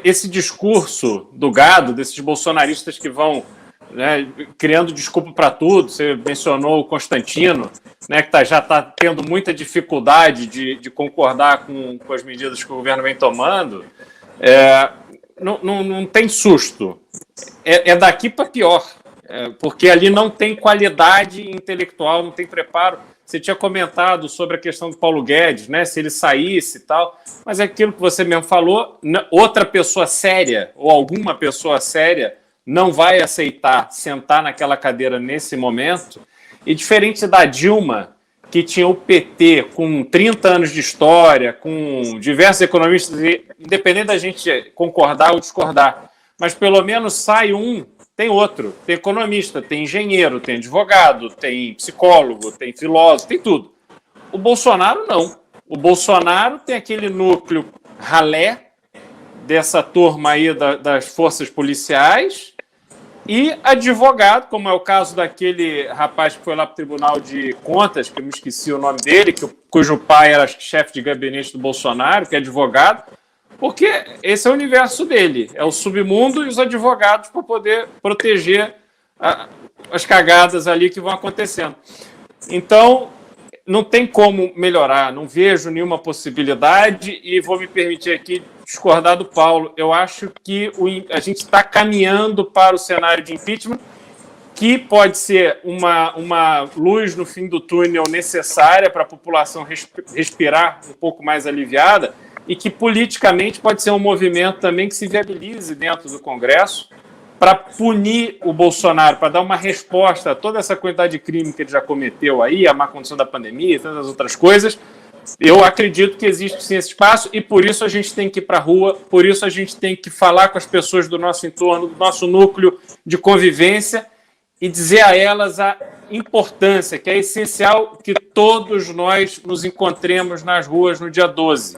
Speaker 2: esse discurso do gado, desses bolsonaristas que vão, né, criando desculpa para tudo, você mencionou o Constantino, né, que já está tendo muita dificuldade de concordar com as medidas que o governo vem tomando, não tem susto. É daqui para pior, porque ali não tem qualidade intelectual, não tem preparo. Você tinha comentado sobre a questão do Paulo Guedes, né, se ele saísse e tal, mas é aquilo que você mesmo falou, outra pessoa séria ou alguma pessoa séria não vai aceitar sentar naquela cadeira nesse momento. E diferente da Dilma, que tinha o PT com 30 anos de história, com diversos economistas, independente da gente concordar ou discordar, mas pelo menos sai um, tem outro. Tem economista, tem engenheiro, tem advogado, tem psicólogo, tem filósofo, tem tudo. O Bolsonaro não. O Bolsonaro tem aquele núcleo ralé dessa turma aí das forças policiais e advogado, como é o caso daquele rapaz que foi lá para o Tribunal de Contas, que eu me esqueci o nome dele, cujo pai era chefe de gabinete do Bolsonaro, que é advogado, porque esse é o universo dele, é o submundo e os advogados para poder proteger as cagadas ali que vão acontecendo. Então, não tem como melhorar, não vejo nenhuma possibilidade e vou me permitir aqui discordar do Paulo. Eu acho que a gente está caminhando para o cenário de impeachment, que pode ser uma luz no fim do túnel necessária para a população respirar um pouco mais aliviada e que politicamente pode ser um movimento também que se viabilize dentro do Congresso para punir o Bolsonaro, para dar uma resposta a toda essa quantidade de crime que ele já cometeu aí, a má condição da pandemia e tantas outras coisas. Eu acredito que existe sim esse espaço e por isso a gente tem que ir para a rua, por isso a gente tem que falar com as pessoas do nosso entorno, do nosso núcleo de convivência e dizer a elas a importância, que é essencial que todos nós nos encontremos nas ruas no dia 12.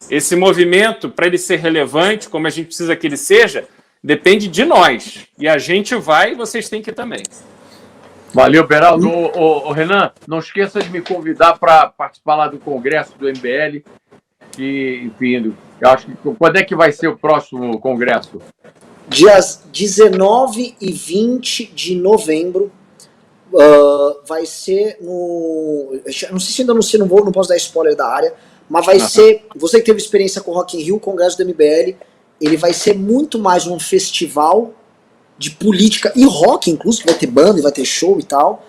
Speaker 2: Esse movimento, para ele ser relevante, como a gente precisa que ele seja, depende de nós. E a gente vai e vocês têm que ir também.
Speaker 3: Valeu, Beraldo. Renan, não esqueça de me convidar para participar lá do congresso do MBL. Que, enfim, eu acho que quando é que vai ser o próximo congresso?
Speaker 1: Dias 19 e 20 de novembro. Vai ser no... Não sei se ainda não sei, não posso dar spoiler da área, mas vai ser... Você que teve experiência com o Rock in Rio, o congresso do MBL, ele vai ser muito mais um festival de política e rock, inclusive, vai ter banda e vai ter show e tal,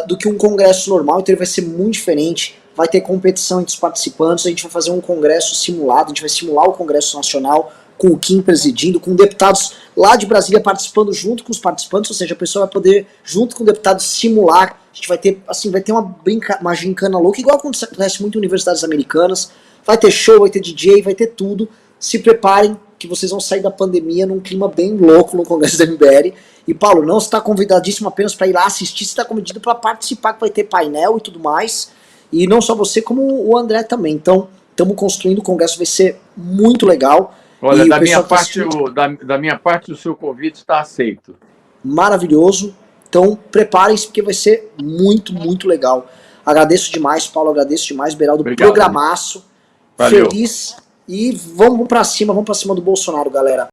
Speaker 1: do que um congresso normal. Então ele vai ser muito diferente, vai ter competição entre os participantes, a gente vai fazer um congresso simulado, a gente vai simular o Congresso Nacional, com o Kim presidindo, com deputados lá de Brasília participando junto com os participantes, ou seja, a pessoa vai poder, junto com o deputado, simular. A gente vai ter, assim, vai ter uma gincana louca, igual acontece muito em universidades americanas. Vai ter show, vai ter DJ, vai ter tudo. Se preparem, que vocês vão sair da pandemia num clima bem louco no Congresso da MBL. E Paulo, não está convidadíssimo apenas para ir lá assistir, você está convidado para participar, que vai ter painel e tudo mais. E não só você, como o André também. Então, estamos construindo, o Congresso vai ser muito legal.
Speaker 3: Olha, da minha parte, o seu convite está aceito.
Speaker 1: Maravilhoso. Então, preparem-se, porque vai ser muito, muito legal. Agradeço demais, Paulo, agradeço demais, Beraldo.
Speaker 3: Obrigado,
Speaker 1: programaço.
Speaker 3: Valeu.
Speaker 1: Feliz e vamos pra cima do Bolsonaro, galera.